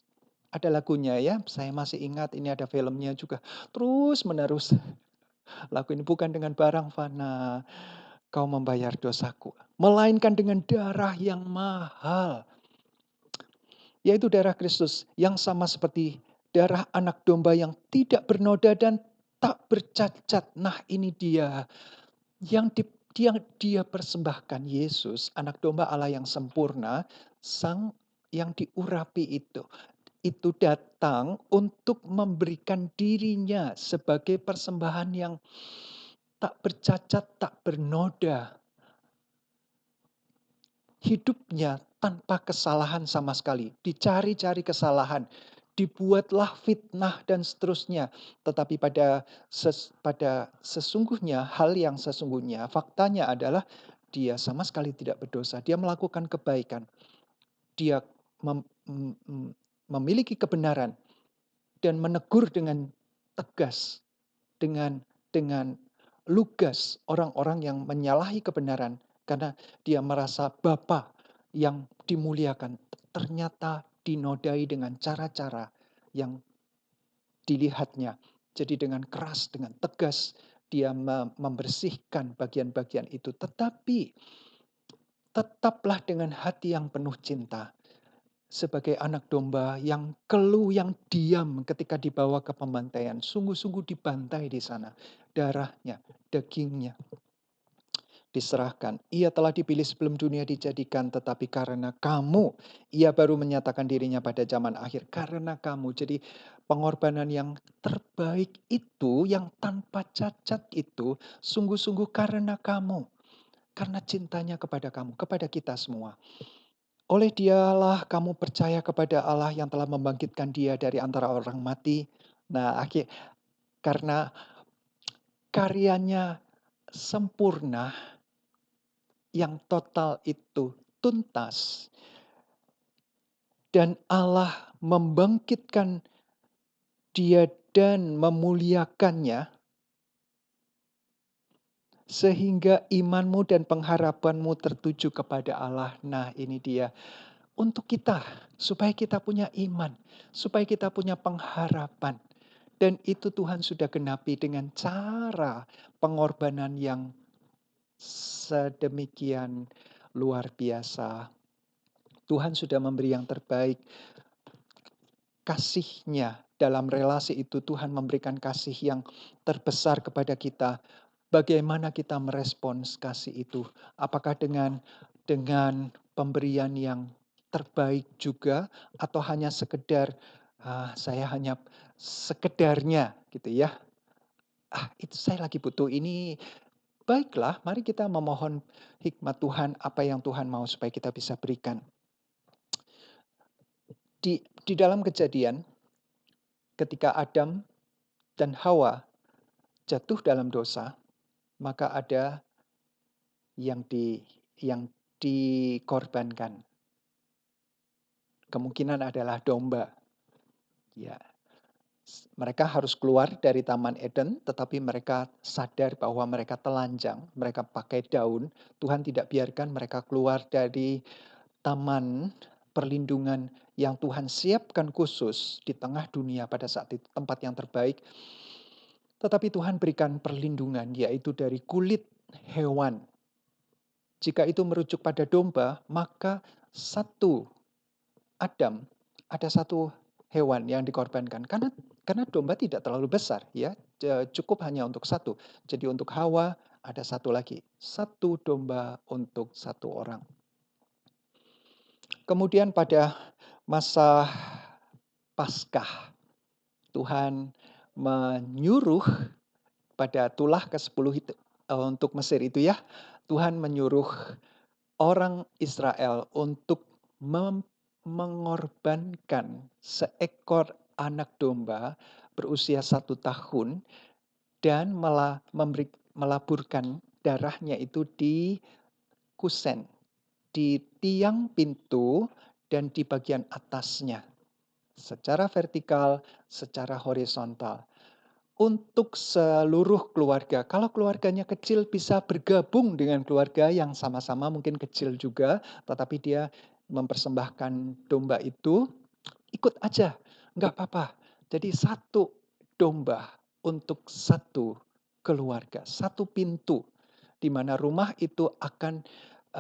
Ada lagunya ya, saya masih ingat, ini ada filmnya juga. Terus menerus lagu ini, bukan dengan barang fana kau membayar dosaku, melainkan dengan darah yang mahal, yaitu darah Kristus yang sama seperti darah anak domba yang tidak bernoda dan tak bercacat. Nah, ini dia yang dia persembahkan, Yesus, anak domba Allah yang sempurna, sang yang diurapi itu datang untuk memberikan dirinya sebagai persembahan yang tak bercacat, tak bernoda. Hidupnya tanpa kesalahan sama sekali. Dicari-cari kesalahan. Dibuatlah fitnah dan seterusnya. Tetapi pada sesungguhnya, hal yang sesungguhnya, faktanya adalah dia sama sekali tidak berdosa. Dia melakukan kebaikan. Dia memiliki kebenaran dan menegur dengan tegas, dengan lugas orang-orang yang menyalahi kebenaran karena dia merasa Bapa yang dimuliakan ternyata dinodai dengan cara-cara yang dilihatnya. Jadi dengan keras, dengan tegas dia membersihkan bagian-bagian itu, tetapi tetaplah dengan hati yang penuh cinta. Sebagai anak domba yang keluh, yang diam ketika dibawa ke pembantaian. Sungguh-sungguh dibantai di sana. Darahnya, dagingnya diserahkan. Ia telah dipilih sebelum dunia dijadikan, tetapi karena kamu, ia baru menyatakan dirinya pada zaman akhir. Karena kamu, jadi pengorbanan yang terbaik itu, yang tanpa cacat itu, sungguh-sungguh karena kamu. Karena cintanya kepada kamu, kepada kita semua. Oleh dialah kamu percaya kepada Allah yang telah membangkitkan dia dari antara orang mati. Nah, karena karyanya sempurna, yang total itu tuntas. Dan Allah membangkitkan dia dan memuliakannya. Sehingga imanmu dan pengharapanmu tertuju kepada Allah. Nah, ini dia. Untuk kita, supaya kita punya iman, supaya kita punya pengharapan. Dan itu Tuhan sudah genapi dengan cara pengorbanan yang sedemikian luar biasa. Tuhan sudah memberi yang terbaik. Kasih-Nya dalam relasi itu, Tuhan memberikan kasih yang terbesar kepada kita. Bagaimana kita merespons kasih itu? Apakah dengan pemberian yang terbaik juga, atau hanya sekedar saya hanya sekedarnya gitu ya. Itu saya lagi butuh ini. Baiklah, mari kita memohon hikmat Tuhan, apa yang Tuhan mau supaya kita bisa berikan. Di dalam Kejadian, ketika Adam dan Hawa jatuh dalam dosa, maka ada yang dikorbankan. Kemungkinan adalah domba. Ya, mereka harus keluar dari Taman Eden, tetapi mereka sadar bahwa mereka telanjang, mereka pakai daun. Tuhan tidak biarkan mereka keluar dari taman perlindungan yang Tuhan siapkan khusus di tengah dunia pada saat itu, tempat yang terbaik. Tetapi Tuhan berikan perlindungan, yaitu dari kulit hewan. Jika itu merujuk pada domba, maka satu Adam, ada satu hewan yang dikorbankan. Karena domba tidak terlalu besar, ya, cukup hanya untuk satu. Jadi untuk Hawa ada satu lagi, satu domba untuk satu orang. Kemudian pada masa Paskah, Tuhan menyuruh pada tulah ke-10 itu, untuk Mesir itu ya, Tuhan menyuruh orang Israel untuk mengorbankan seekor anak domba berusia 1 tahun dan melaburkan darahnya itu di kusen, di tiang pintu dan di bagian atasnya, secara vertikal, secara horizontal. Untuk seluruh keluarga. Kalau keluarganya kecil bisa bergabung dengan keluarga yang sama-sama mungkin kecil juga, tetapi dia mempersembahkan domba itu, ikut aja, nggak apa-apa. Jadi satu domba untuk satu keluarga, satu pintu, di mana rumah itu akan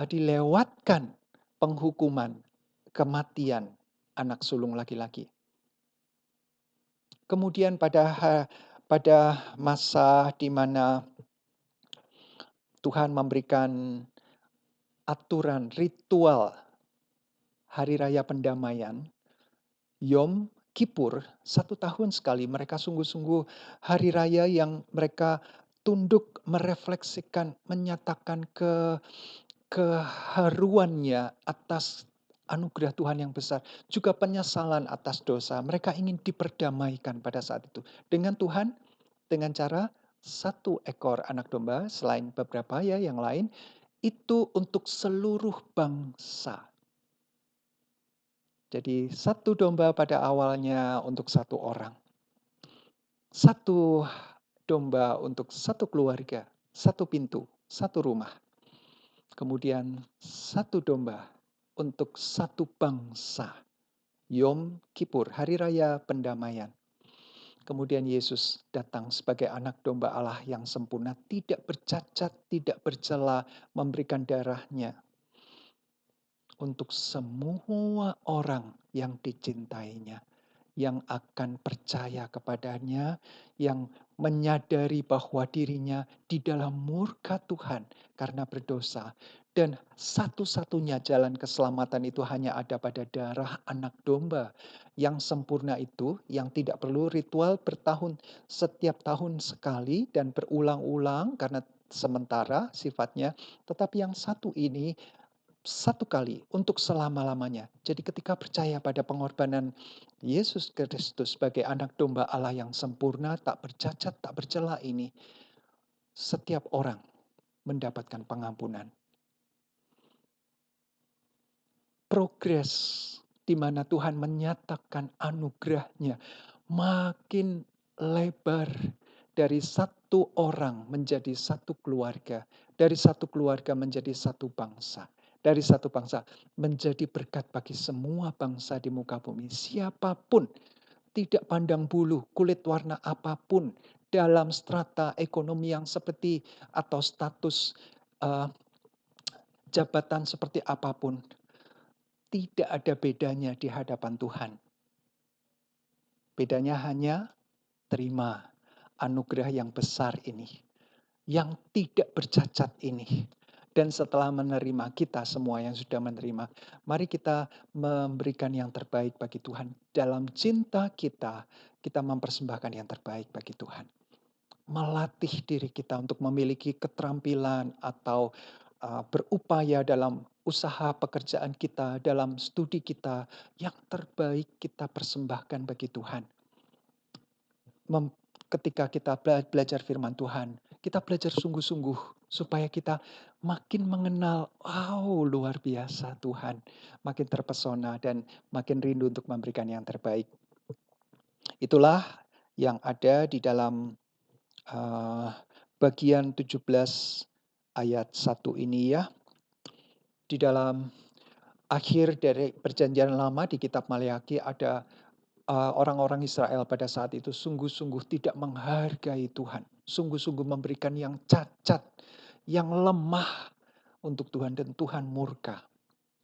dilewatkan penghukuman, kematian anak sulung laki-laki. Kemudian pada masa di mana Tuhan memberikan aturan ritual hari raya pendamaian, Yom Kippur, 1 tahun sekali mereka sungguh-sungguh hari raya yang mereka tunduk merefleksikan, menyatakan keharuannya atas anugerah Tuhan yang besar, juga penyesalan atas dosa. Mereka ingin diperdamaikan pada saat itu dengan Tuhan, dengan cara satu ekor anak domba, selain beberapa ya yang lain, itu untuk seluruh bangsa. Jadi satu domba pada awalnya untuk satu orang. Satu domba untuk satu keluarga, satu pintu, satu rumah. Kemudian satu domba untuk satu bangsa. Yom Kippur, hari raya pendamaian. Kemudian Yesus datang sebagai anak domba Allah yang sempurna, tidak bercacat, tidak bercela, memberikan darahnya untuk semua orang yang dicintainya, yang akan percaya kepadanya, yang menyadari bahwa dirinya di dalam murka Tuhan karena berdosa. Dan satu-satunya jalan keselamatan itu hanya ada pada darah anak domba yang sempurna itu, yang tidak perlu ritual setiap tahun sekali dan berulang-ulang karena sementara sifatnya. Tetapi yang satu ini satu kali untuk selama-lamanya. Jadi ketika percaya pada pengorbanan Yesus Kristus sebagai anak domba Allah yang sempurna, tak bercacat, tak bercela ini, setiap orang mendapatkan pengampunan. Progres di mana Tuhan menyatakan anugerahnya makin lebar, dari satu orang menjadi satu keluarga, dari satu keluarga menjadi satu bangsa, dari satu bangsa menjadi berkat bagi semua bangsa di muka bumi. Siapapun, tidak pandang bulu, kulit warna apapun, dalam strata ekonomi yang seperti atau status uh, jabatan seperti apapun, tidak ada bedanya di hadapan Tuhan. Bedanya hanya terima anugerah yang besar ini, yang tidak bercacat ini. Dan setelah menerima, kita semua yang sudah menerima, mari kita memberikan yang terbaik bagi Tuhan. Dalam cinta kita, kita mempersembahkan yang terbaik bagi Tuhan. Melatih diri kita untuk memiliki keterampilan atau berupaya dalam usaha pekerjaan kita, dalam studi kita, yang terbaik kita persembahkan bagi Tuhan. Mem Ketika kita belajar firman Tuhan, kita belajar sungguh-sungguh supaya kita makin mengenal, wow, luar biasa Tuhan, makin terpesona dan makin rindu untuk memberikan yang terbaik. Itulah yang ada di dalam bagian 17 ayat 1 ini ya. Di dalam akhir dari Perjanjian Lama di kitab Maleakhi ada orang-orang Israel pada saat itu sungguh-sungguh tidak menghargai Tuhan, sungguh-sungguh memberikan yang cacat, yang lemah untuk Tuhan dan Tuhan murka.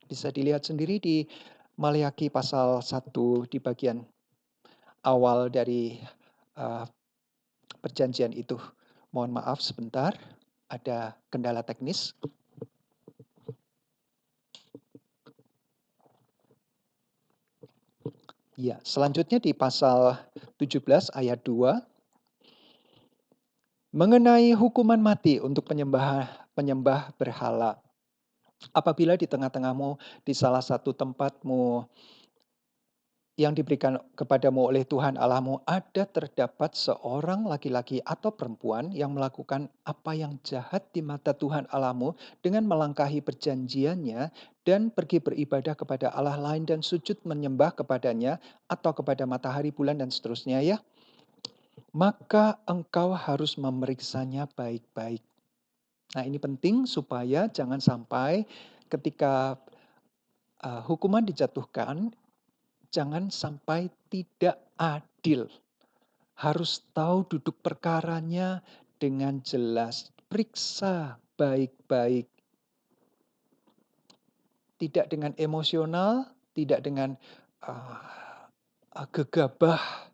Bisa dilihat sendiri di Maleakhi pasal 1 di bagian awal dari uh, perjanjian itu. Mohon maaf sebentar, ada kendala teknis. Ya, selanjutnya di pasal 17 ayat 2 mengenai hukuman mati untuk penyembah berhala. Apabila di tengah-tengahmu di salah satu tempatmu yang diberikan kepadamu oleh Tuhan Allahmu ada terdapat seorang laki-laki atau perempuan yang melakukan apa yang jahat di mata Tuhan Allahmu dengan melangkahi perjanjiannya dan pergi beribadah kepada Allah lain dan sujud menyembah kepadanya atau kepada matahari, bulan dan seterusnya ya. Maka engkau harus memeriksanya baik-baik. Nah, ini penting supaya jangan sampai ketika hukuman dijatuhkan, jangan sampai tidak adil. Harus tahu duduk perkaranya dengan jelas. Periksa baik-baik. Tidak dengan emosional, tidak dengan gegabah.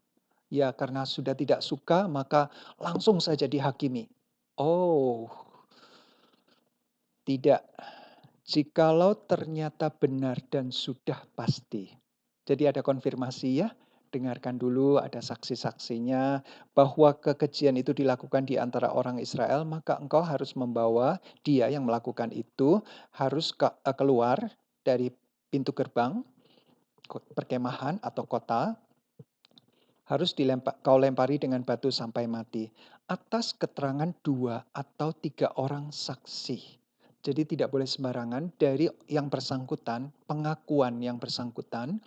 Ya, karena sudah tidak suka, maka langsung saja dihakimi. Oh, tidak. Jikalau ternyata benar dan sudah pasti. Jadi ada konfirmasi ya, dengarkan dulu ada saksi-saksinya bahwa kekejian itu dilakukan di antara orang Israel, maka engkau harus membawa dia yang melakukan itu harus keluar dari pintu gerbang perkemahan atau kota, harus kau lempari dengan batu sampai mati atas keterangan 2 atau 3 orang saksi. Jadi tidak boleh sembarangan dari yang bersangkutan, pengakuan yang bersangkutan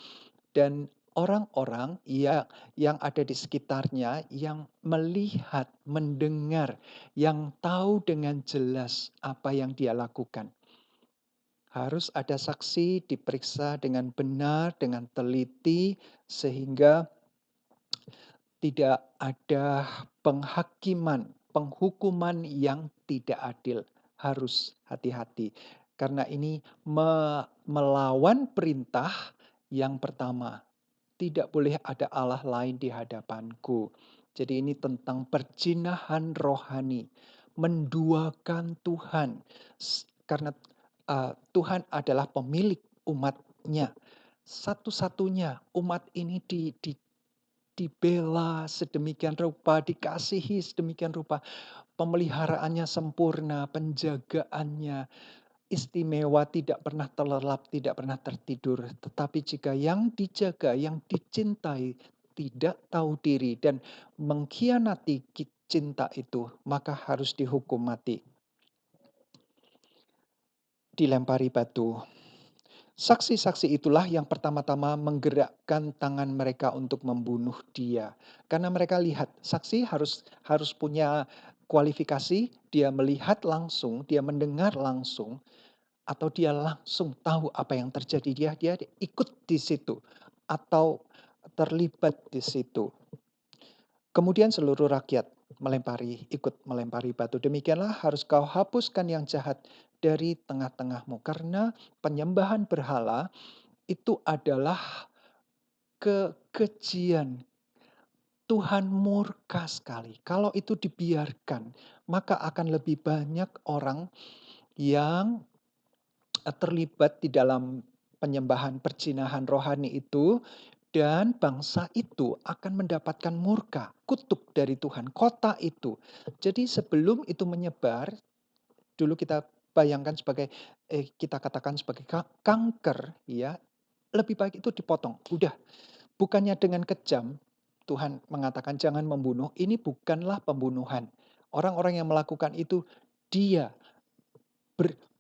dan orang-orang yang ada di sekitarnya yang melihat, mendengar, yang tahu dengan jelas apa yang dia lakukan. Harus ada saksi diperiksa dengan benar, dengan teliti sehingga tidak ada penghakiman, penghukuman yang tidak adil. Harus hati-hati. Karena ini melawan perintah yang pertama. Tidak boleh ada Allah lain di hadapanku. Jadi ini tentang perjinahan rohani. Menduakan Tuhan. Karena Tuhan adalah pemilik umatnya. Satu-satunya umat ini dibela sedemikian rupa, dikasihi sedemikian rupa, pemeliharaannya sempurna, penjagaannya istimewa, tidak pernah terlelap, tidak pernah tertidur. Tetapi jika yang dijaga, yang dicintai tidak tahu diri dan mengkhianati cinta itu, maka harus dihukum mati. Dilempari batu. Saksi-saksi itulah yang pertama-tama menggerakkan tangan mereka untuk membunuh dia. Karena mereka lihat, saksi harus punya kualifikasi, dia melihat langsung, dia mendengar langsung, atau dia langsung tahu apa yang terjadi. Dia ikut di situ atau terlibat di situ. Kemudian seluruh rakyat ikut melempari batu. Demikianlah harus kau hapuskan yang jahat dari tengah-tengahmu. Karena penyembahan berhala itu adalah kekejian. Tuhan murka sekali. Kalau itu dibiarkan, maka akan lebih banyak orang yang terlibat di dalam penyembahan perjinahan rohani itu dan bangsa itu akan mendapatkan murka, kutuk dari Tuhan, kota itu. Jadi sebelum itu menyebar, dulu kita bayangkan sebagai kita katakan sebagai kanker ya, lebih baik itu dipotong. Udah, bukannya dengan kejam, Tuhan mengatakan jangan membunuh, ini bukanlah pembunuhan. Orang-orang yang melakukan itu, dia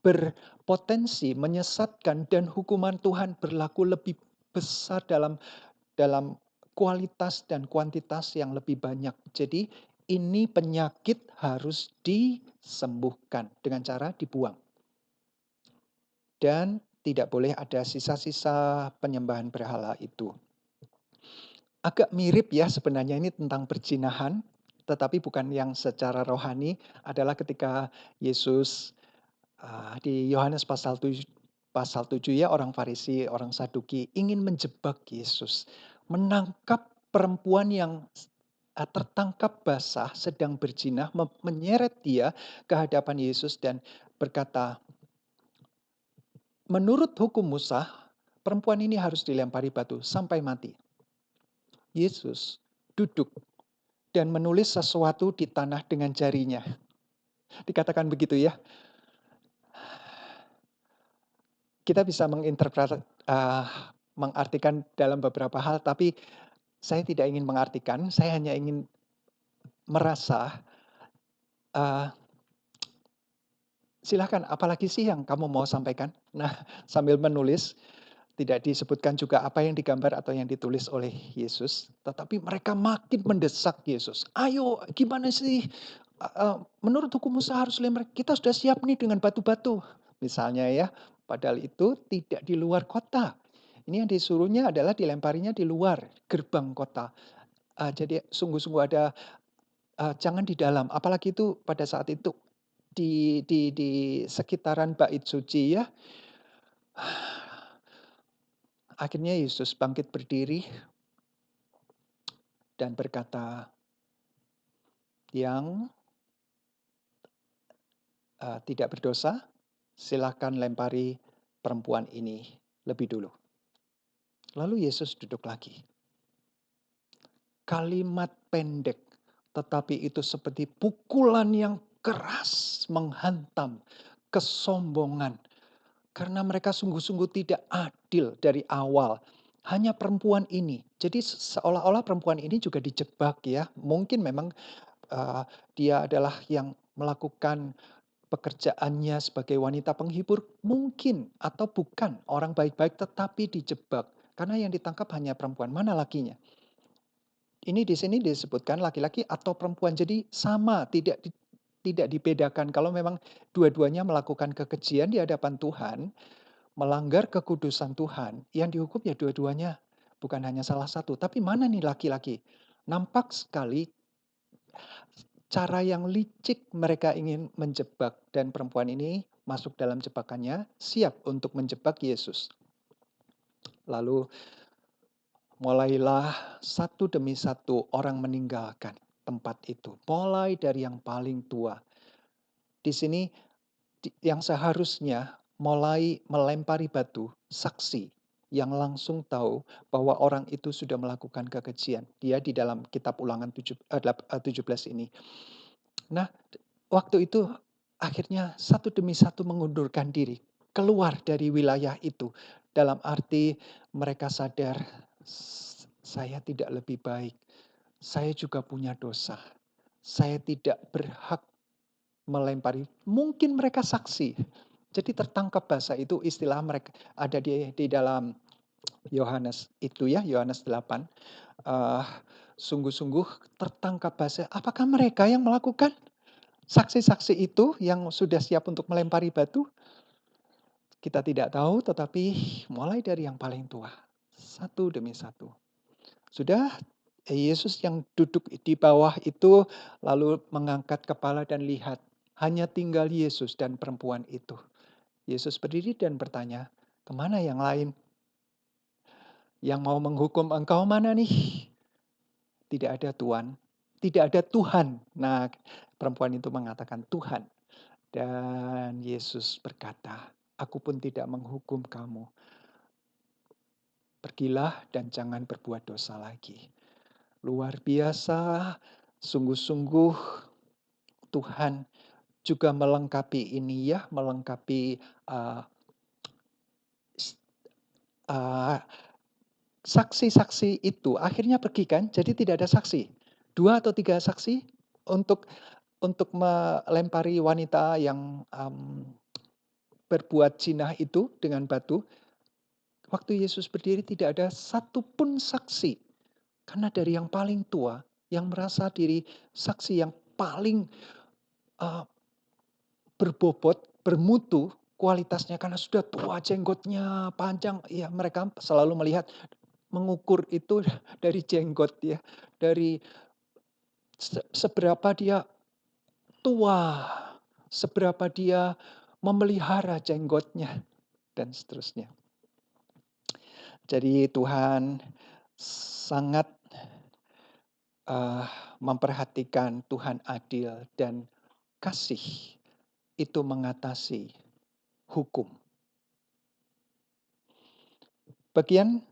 berpotensi menyesatkan dan hukuman Tuhan berlaku lebih besar dalam dalam kualitas dan kuantitas yang lebih banyak. Jadi ini penyakit harus disembuhkan dengan cara dibuang. Dan tidak boleh ada sisa-sisa penyembahan berhala itu. Agak mirip ya sebenarnya ini tentang perzinahan, tetapi bukan yang secara rohani, adalah ketika Yesus, di Yohanes pasal 7 ya, orang Farisi, orang Saduki ingin menjebak Yesus, menangkap perempuan yang tertangkap basah sedang berzina, menyeret dia ke hadapan Yesus dan berkata, "Menurut hukum Musa, perempuan ini harus dilempari batu sampai mati." Yesus duduk dan menulis sesuatu di tanah dengan jarinya. Dikatakan begitu ya. Kita bisa mengartikan dalam beberapa hal, tapi saya tidak ingin mengartikan, saya hanya ingin merasa, eee, "Silahkan, apalagi sih yang kamu mau sampaikan?" Nah, sambil menulis, tidak disebutkan juga apa yang digambar atau yang ditulis oleh Yesus, tetapi mereka makin mendesak Yesus. "Ayo, gimana sih? Menurut hukum Musa harus lempar, kita sudah siap nih dengan batu-batu." Misalnya ya, padahal itu tidak di luar kota. Ini yang disuruhnya adalah dilemparinya di luar gerbang kota. Jadi sungguh-sungguh ada, jangan di dalam, apalagi itu pada saat itu di sekitaran bait suci ya. Akhirnya Yesus bangkit berdiri dan berkata, "Yang, tidak berdosa, silakan lempari perempuan ini lebih dulu." Lalu Yesus duduk lagi. Kalimat pendek, tetapi itu seperti pukulan yang keras menghantam kesombongan. Karena mereka sungguh-sungguh tidak adil dari awal. Hanya perempuan ini. Jadi seolah-olah perempuan ini juga dijebak ya. Mungkin memang dia adalah yang melakukan pekerjaannya sebagai wanita penghibur, mungkin atau bukan orang baik-baik tetapi dijebak. Karena yang ditangkap hanya perempuan, mana lakinya? Ini di sini disebutkan laki-laki atau perempuan, jadi sama, tidak dibedakan. Kalau memang dua-duanya melakukan kekejian di hadapan Tuhan, melanggar kekudusan Tuhan, yang dihukum ya dua-duanya, bukan hanya salah satu. Tapi mana nih laki-laki? Nampak sekali cara yang licik mereka ingin menjebak dan perempuan ini masuk dalam jebakannya, siap untuk menjebak Yesus. Lalu mulailah satu demi satu orang meninggalkan tempat itu, mulai dari yang paling tua. Di sini yang seharusnya mulai melempari batu, saksi yang langsung tahu bahwa orang itu sudah melakukan kekejian. Dia di dalam kitab Ulangan 17 ini. Nah, waktu itu akhirnya satu demi satu mengundurkan diri, keluar dari wilayah itu. Dalam arti mereka sadar, Saya tidak lebih baik, saya juga punya dosa. Saya tidak berhak melempari." Mungkin mereka saksi. Jadi tertangkap basah itu istilah mereka ada di dalam Yohanes itu ya, Yohanes 8. Eee, Sungguh-sungguh tertangkap basah. Apakah mereka yang melakukan? Saksi-saksi itu yang sudah siap untuk melempari batu? Kita tidak tahu, tetapi mulai dari yang paling tua, satu demi satu. Sudah, Yesus yang duduk di bawah itu lalu mengangkat kepala dan lihat, hanya tinggal Yesus dan perempuan itu. Yesus berdiri dan bertanya, "Kemana yang lain? Yang mau menghukum engkau mana nih?" "Tidak ada Tuhan." "Tidak ada Tuhan." Nah, perempuan itu mengatakan, "Tuhan." Dan Yesus berkata, "Aku pun tidak menghukum kamu. Pergilah dan jangan berbuat dosa lagi." Luar biasa, sungguh-sungguh Tuhan juga melengkapi ini ya, melengkapi, eee, s eee, saksi-saksi itu akhirnya pergi kan, jadi tidak ada saksi. 2 atau 3 saksi untuk melempari wanita yang, berbuat zina itu dengan batu. Waktu Yesus berdiri tidak ada satupun saksi. Karena dari yang paling tua, yang merasa diri saksi yang paling, eee, berbobot, bermutu kualitasnya karena sudah tua, jenggotnya panjang, ya mereka selalu melihat, mengukur itu dari jenggot ya, dari seberapa dia tua, seberapa dia memelihara jenggotnya, dan seterusnya. Jadi Tuhan sangat, eee, memperhatikan, Tuhan adil dan kasih itu mengatasi hukum. Bagian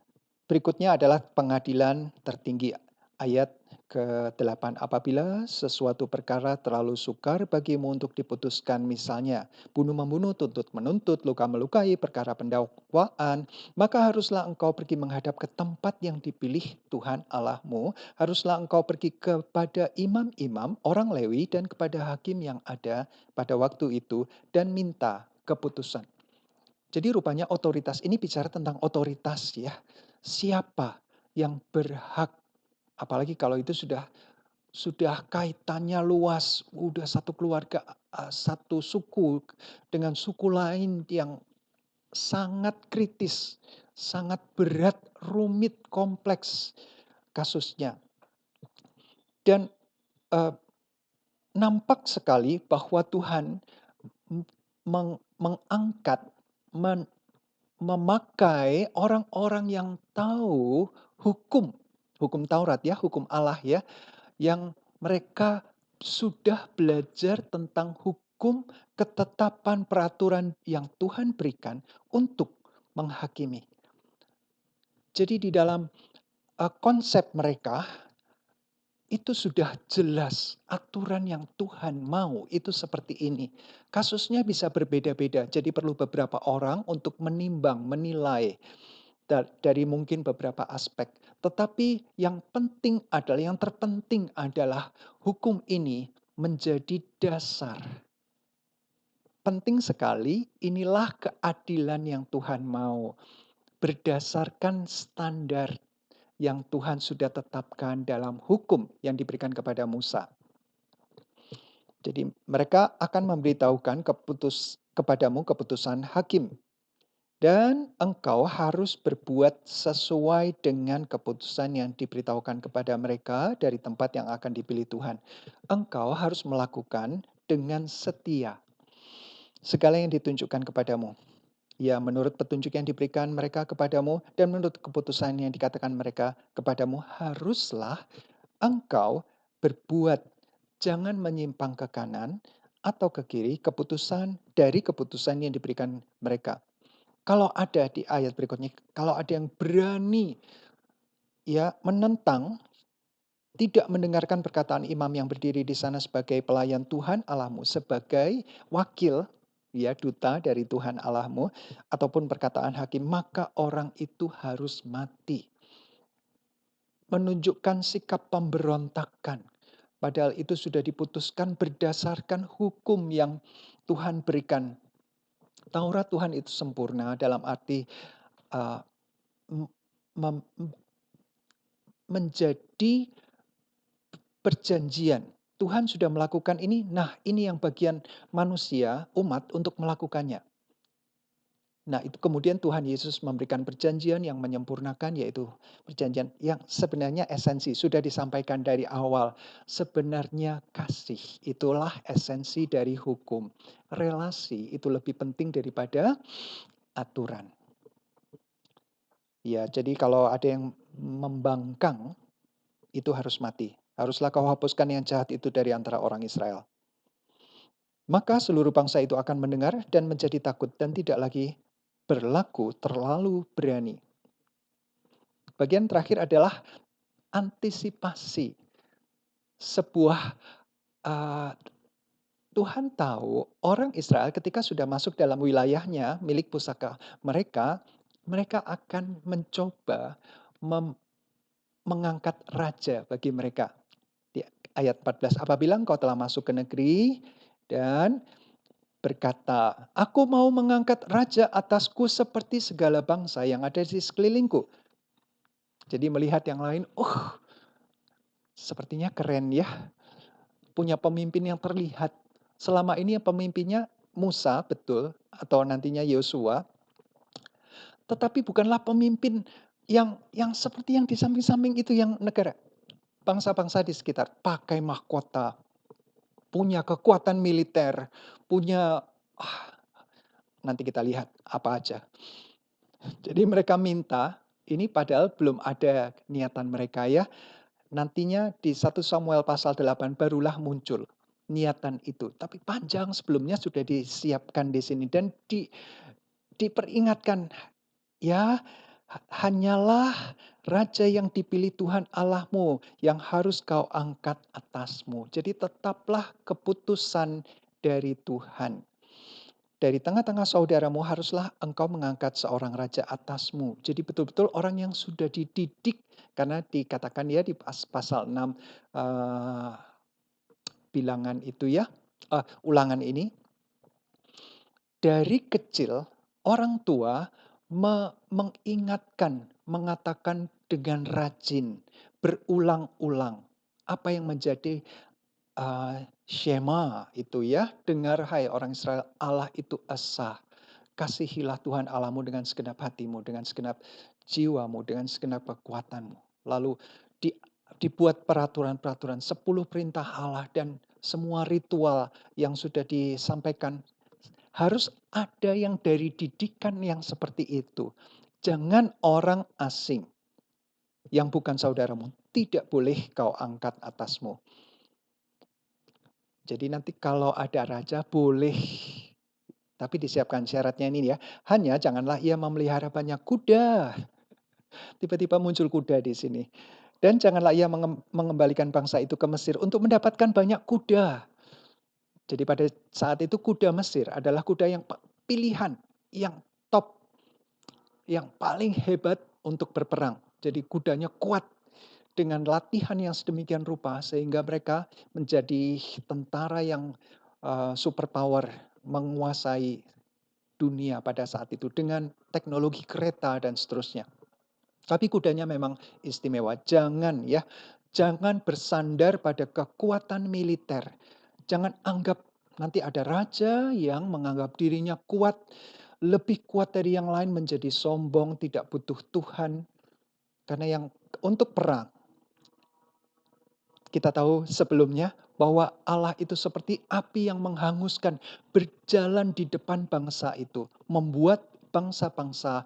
berikutnya adalah pengadilan tertinggi, ayat ke-8. Apabila sesuatu perkara terlalu sukar bagimu untuk diputuskan, misalnya bunuh-membunuh, tuntut-menuntut, luka-melukai, perkara pendakwaan, maka haruslah engkau pergi menghadap ke tempat yang dipilih Tuhan Allahmu. Haruslah engkau pergi kepada imam-imam, orang Lewi, dan kepada hakim yang ada pada waktu itu, dan minta keputusan. Jadi rupanya otoritas ini bicara tentang otoritas ya. Siapa yang berhak, apalagi kalau itu sudah kaitannya luas, udah satu keluarga, satu suku dengan suku lain yang sangat kritis, sangat berat, rumit, kompleks kasusnya. Dan, eee, nampak sekali bahwa Tuhan mengangkat, memakai orang-orang yang tahu hukum, hukum Taurat ya, hukum Allah ya, yang mereka sudah belajar tentang hukum, ketetapan, peraturan yang Tuhan berikan untuk menghakimi. Jadi di dalam, konsep mereka, itu sudah jelas aturan yang Tuhan mau itu seperti ini. Kasusnya bisa berbeda-beda, jadi perlu beberapa orang untuk menimbang, menilai dari mungkin beberapa aspek. Tetapi yang penting adalah, yang terpenting adalah hukum ini menjadi dasar. Penting sekali, inilah keadilan yang Tuhan mau. Berdasarkan standar yang Tuhan sudah tetapkan dalam hukum yang diberikan kepada Musa. Jadi mereka akan memberitahukan kepadamu keputusan hakim. Dan engkau harus berbuat sesuai dengan keputusan yang diberitahukan kepada mereka dari tempat yang akan dipilih Tuhan. Engkau harus melakukan dengan setia segala yang ditunjukkan kepadamu. Ya, menurut petunjuk yang diberikan mereka kepadamu dan menurut keputusan yang dikatakan mereka kepadamu, haruslah engkau berbuat. Jangan menyimpang ke kanan atau ke kiri dari keputusan yang diberikan mereka. Kalau ada di ayat berikutnya, kalau ada yang berani ya menentang, tidak mendengarkan perkataan imam yang berdiri di sana sebagai pelayan Tuhan Allahmu, sebagai wakil ya duta dari Tuhan Allahmu, ataupun perkataan hakim, maka orang itu harus mati. Menunjukkan sikap pemberontakan. Padahal itu sudah diputuskan berdasarkan hukum yang Tuhan berikan. Taurat Tuhan itu sempurna dalam arti, uh, menjadi perjanjian. Tuhan sudah melakukan ini, nah ini yang bagian manusia, umat untuk melakukannya. Nah itu kemudian Tuhan Yesus memberikan perjanjian yang menyempurnakan, yaitu perjanjian yang sebenarnya esensi, sudah disampaikan dari awal. Sebenarnya kasih, itulah esensi dari hukum. Relasi itu lebih penting daripada aturan. Ya, jadi kalau ada yang membangkang, itu harus mati. Haruslah kau hapuskan yang jahat itu dari antara orang Israel. Maka seluruh bangsa itu akan mendengar dan menjadi takut dan tidak lagi berlaku terlalu berani. Bagian terakhir adalah antisipasi. Sebuah Tuhan tahu orang Israel ketika sudah masuk dalam wilayahnya milik pusaka mereka, mereka akan mencoba mem mengangkat raja bagi mereka. Di ayat 14, "Apabila engkau telah masuk ke negeri dan berkata, 'Aku mau mengangkat raja atasku seperti segala bangsa yang ada di sekelilingku.'" Jadi melihat yang lain, sepertinya keren ya, punya pemimpin yang terlihat. Selama ini yang pemimpinnya Musa, betul, atau nantinya Yosua, tetapi bukanlah pemimpin yang seperti yang di samping-samping itu yang negara. Bangsa-bangsa di sekitar pakai mahkota, punya kekuatan militer, punya ah, nanti kita lihat apa aja. Jadi mereka minta, ini padahal belum ada niatan mereka ya. Nantinya di 1 Samuel pasal 8 barulah muncul niatan itu. Tapi panjang sebelumnya sudah disiapkan di sini dan diperingatkan, ya, hanyalah raja yang dipilih Tuhan Allahmu yang harus kau angkat atasmu. Jadi tetaplah keputusan dari Tuhan. Dari tengah-tengah saudaramu haruslah engkau mengangkat seorang raja atasmu. Jadi betul-betul orang yang sudah dididik karena dikatakan ya di pasal 6 bilangan itu ya, ulangan ini, dari kecil orang tua mengingatkan, mengatakan dengan rajin, berulang-ulang apa yang menjadi Shema itu ya, dengar hai orang Israel, Allah itu esa. Kasihilah Tuhan Allahmu dengan segenap hatimu, dengan segenap jiwamu, dengan segenap kekuatanmu. Lalu di, dibuat peraturan-peraturan, 10 perintah Allah dan semua ritual yang sudah disampaikan. Harus ada yang dari didikan yang seperti itu. Jangan orang asing yang bukan saudaramu, tidak boleh kau angkat atasmu. Jadi nanti kalau ada raja boleh, tapi disiapkan syaratnya ini ya. Hanya janganlah ia memelihara banyak kuda. Tiba-tiba muncul kuda di sini. Dan janganlah ia mengembalikan bangsa itu ke Mesir untuk mendapatkan banyak kuda. Jadi pada saat itu kuda Mesir adalah kuda yang pilihan, yang top, yang paling hebat untuk berperang. Jadi kudanya kuat dengan latihan yang sedemikian rupa sehingga mereka menjadi tentara yang super power, menguasai dunia pada saat itu dengan teknologi kereta dan seterusnya. Tapi kudanya memang istimewa. Jangan ya, jangan bersandar pada kekuatan militer. Jangan anggap nanti ada raja yang menganggap dirinya kuat, lebih kuat dari yang lain menjadi sombong, tidak butuh Tuhan. Karena yang untuk perang, kita tahu sebelumnya bahwa Allah itu seperti api yang menghanguskan, berjalan di depan bangsa itu, membuat bangsa-bangsa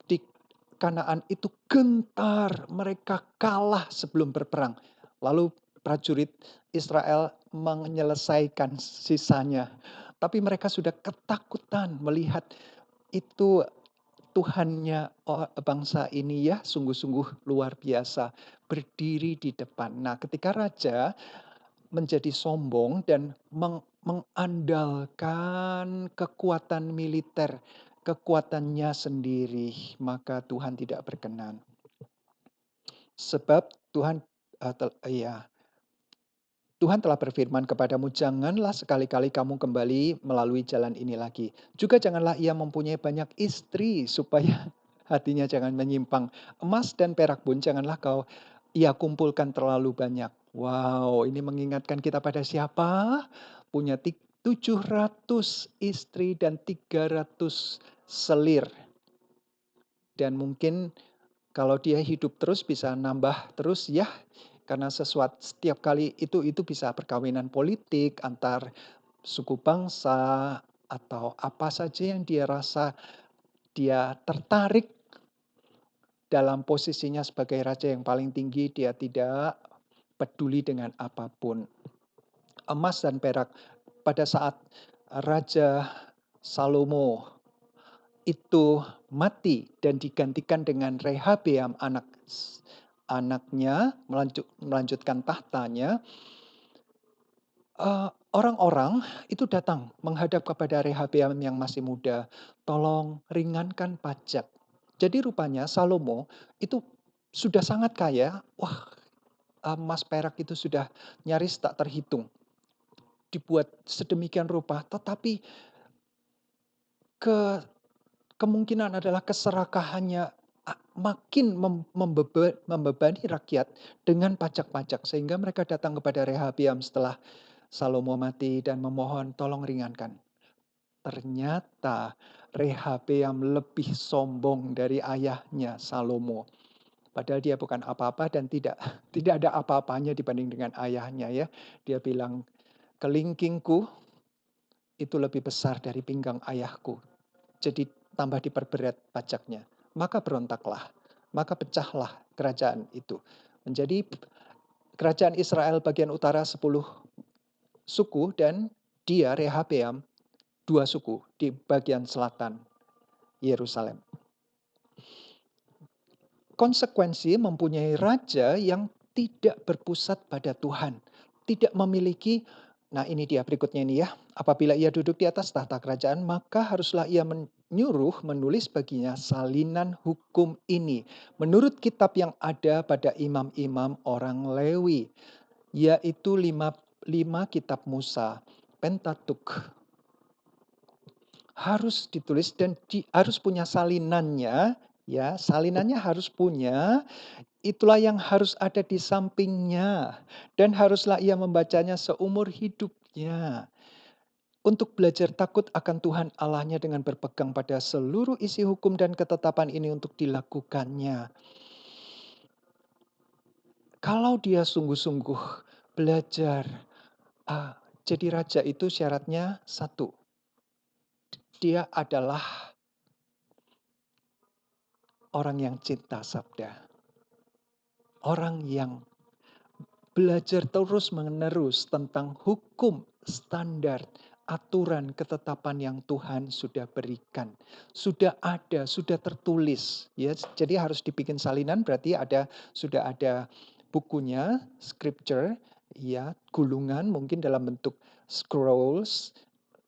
di Kanaan itu gentar, mereka kalah sebelum berperang. Lalu prajurit Israel menyelesaikan sisanya. Tapi mereka sudah ketakutan melihat itu Tuhannya bangsa ini ya sungguh-sungguh luar biasa berdiri di depan. Nah, ketika raja menjadi sombong dan mengandalkan kekuatan militer, kekuatannya sendiri, maka Tuhan tidak berkenan. Sebab Tuhan ya, Tuhan telah berfirman kepadamu, janganlah sekali-kali kamu kembali melalui jalan ini lagi. Juga janganlah ia mempunyai banyak istri supaya hatinya jangan menyimpang. Emas dan perak pun janganlah ia kumpulkan terlalu banyak. Wow, ini mengingatkan kita pada siapa? Punya 700 istri dan 300 selir. Dan mungkin kalau dia hidup terus bisa nambah terus ya. Karena setiap kali itu bisa perkawinan politik antar suku bangsa atau apa saja yang dia rasa dia tertarik dalam posisinya sebagai raja yang paling tinggi, dia tidak peduli dengan apapun. Emas dan perak pada saat Raja Salomo itu mati dan digantikan dengan Rehabeam anaknya melanjutkan tahtanya, Orang-orang itu datang menghadap kepada Rehabeam yang masih muda, "Tolong ringankan pajak." Jadi rupanya Salomo itu sudah sangat kaya, wah, emas perak itu sudah nyaris tak terhitung, dibuat sedemikian rupa, tetapi ke kemungkinan adalah keserakahannya makin membebani rakyat dengan pajak-pajak, sehingga mereka datang kepada Rehabeam setelah Salomo mati dan memohon, "Tolong ringankan." Ternyata Rehabeam lebih sombong dari ayahnya Salomo. Padahal dia bukan apa-apa dan tidak tidak ada apa-apanya dibanding dengan ayahnya ya. Dia bilang, "Kelingkingku itu lebih besar dari pinggang ayahku." Jadi tambah diperberat pajaknya. Maka berontaklah, maka pecahlah kerajaan itu. Menjadi kerajaan Israel bagian utara 10 suku dan dia Rehabeam 2 suku di bagian selatan Yerusalem. Konsekuensi mempunyai raja yang tidak berpusat pada Tuhan, tidak memiliki, nah ini dia berikutnya ini ya, apabila ia duduk di atas tahta kerajaan, maka haruslah ia menyuruh menulis baginya salinan hukum ini, menurut kitab yang ada pada imam-imam orang Lewi, yaitu lima kitab Musa, Pentatuk. Harus ditulis dan harus punya salinannya, ya, salinannya harus punya, itulah yang harus ada di sampingnya, dan haruslah ia membacanya seumur hidupnya, untuk belajar takut akan Tuhan Allahnya dengan berpegang pada seluruh isi hukum dan ketetapan ini untuk dilakukannya. Kalau dia sungguh-sungguh belajar, jadi raja itu syaratnya satu, dia adalah orang yang cinta sabda. Orang yang belajar terus-menerus tentang hukum, standar, aturan, ketetapan yang Tuhan sudah berikan. Sudah ada, sudah tertulis. Ya, jadi harus dibikin salinan berarti sudah ada bukunya, scripture, ya, gulungan mungkin dalam bentuk scrolls,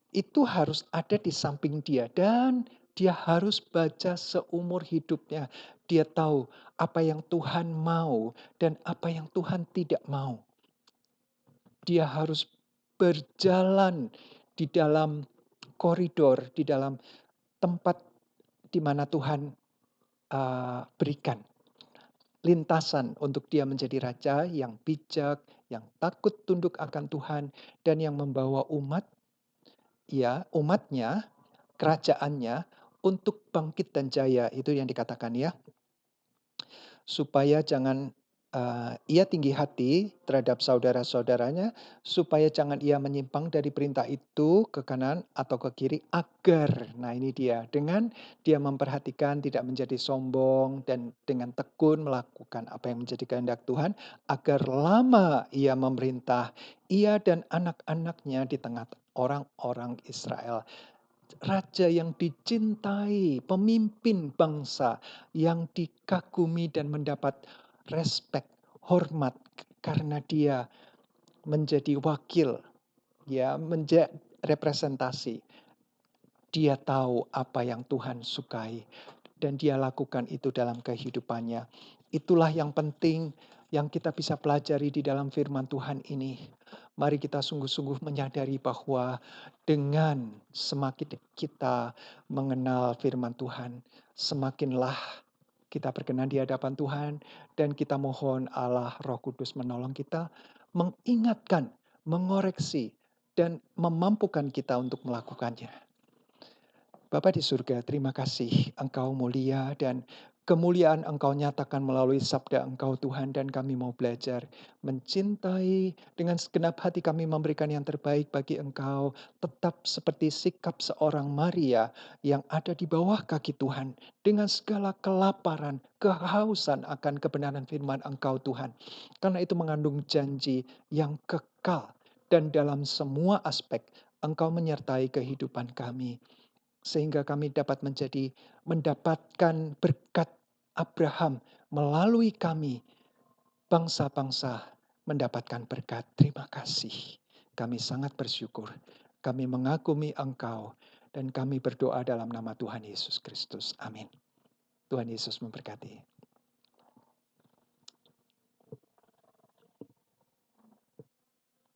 itu harus ada di samping dia dan dia harus baca seumur hidupnya. Dia tahu apa yang Tuhan mau dan apa yang Tuhan tidak mau. Dia harus berjalan di dalam koridor, di dalam tempat di mana Tuhan berikan lintasan untuk dia menjadi raja yang bijak, yang takut tunduk akan Tuhan, dan yang membawa umatnya, kerajaannya untuk bangkit dan jaya, itu yang dikatakan ya. Supaya jangan, ia tinggi hati terhadap saudara-saudaranya, supaya jangan ia menyimpang dari perintah itu ke kanan atau ke kiri agar, nah ini dia, dengan dia memperhatikan tidak menjadi sombong dan dengan tekun melakukan apa yang menjadi kehendak Tuhan, agar lama ia memerintah, ia dan anak-anaknya di tengah orang-orang Israel. Raja yang dicintai, pemimpin bangsa yang dikagumi dan mendapat respek, hormat karena dia menjadi wakil, ya, menjadi representasi. Dia tahu apa yang Tuhan sukai dan dia lakukan itu dalam kehidupannya. Itulah yang penting yang kita bisa pelajari di dalam firman Tuhan ini. Mari kita sungguh-sungguh menyadari bahwa dengan semakin kita mengenal firman Tuhan, semakinlah kita berkenan di hadapan Tuhan dan kita mohon Allah Roh Kudus menolong kita, mengingatkan, mengoreksi, dan memampukan kita untuk melakukannya. Bapa di surga, terima kasih Engkau mulia dan kemuliaan Engkau nyatakan melalui sabda Engkau Tuhan, dan kami mau belajar mencintai dengan segenap hati, kami memberikan yang terbaik bagi Engkau, tetap seperti sikap seorang Maria yang ada di bawah kaki Tuhan dengan segala kelaparan, kehausan akan kebenaran firman Engkau Tuhan. Karena itu mengandung janji yang kekal dan dalam semua aspek Engkau menyertai kehidupan kami. Sehingga kami dapat mendapatkan berkat Abraham melalui kami, bangsa-bangsa mendapatkan berkat. Terima kasih. Kami sangat bersyukur. Kami mengagumi Engkau dan kami berdoa dalam nama Tuhan Yesus Kristus. Amin. Tuhan Yesus memberkati.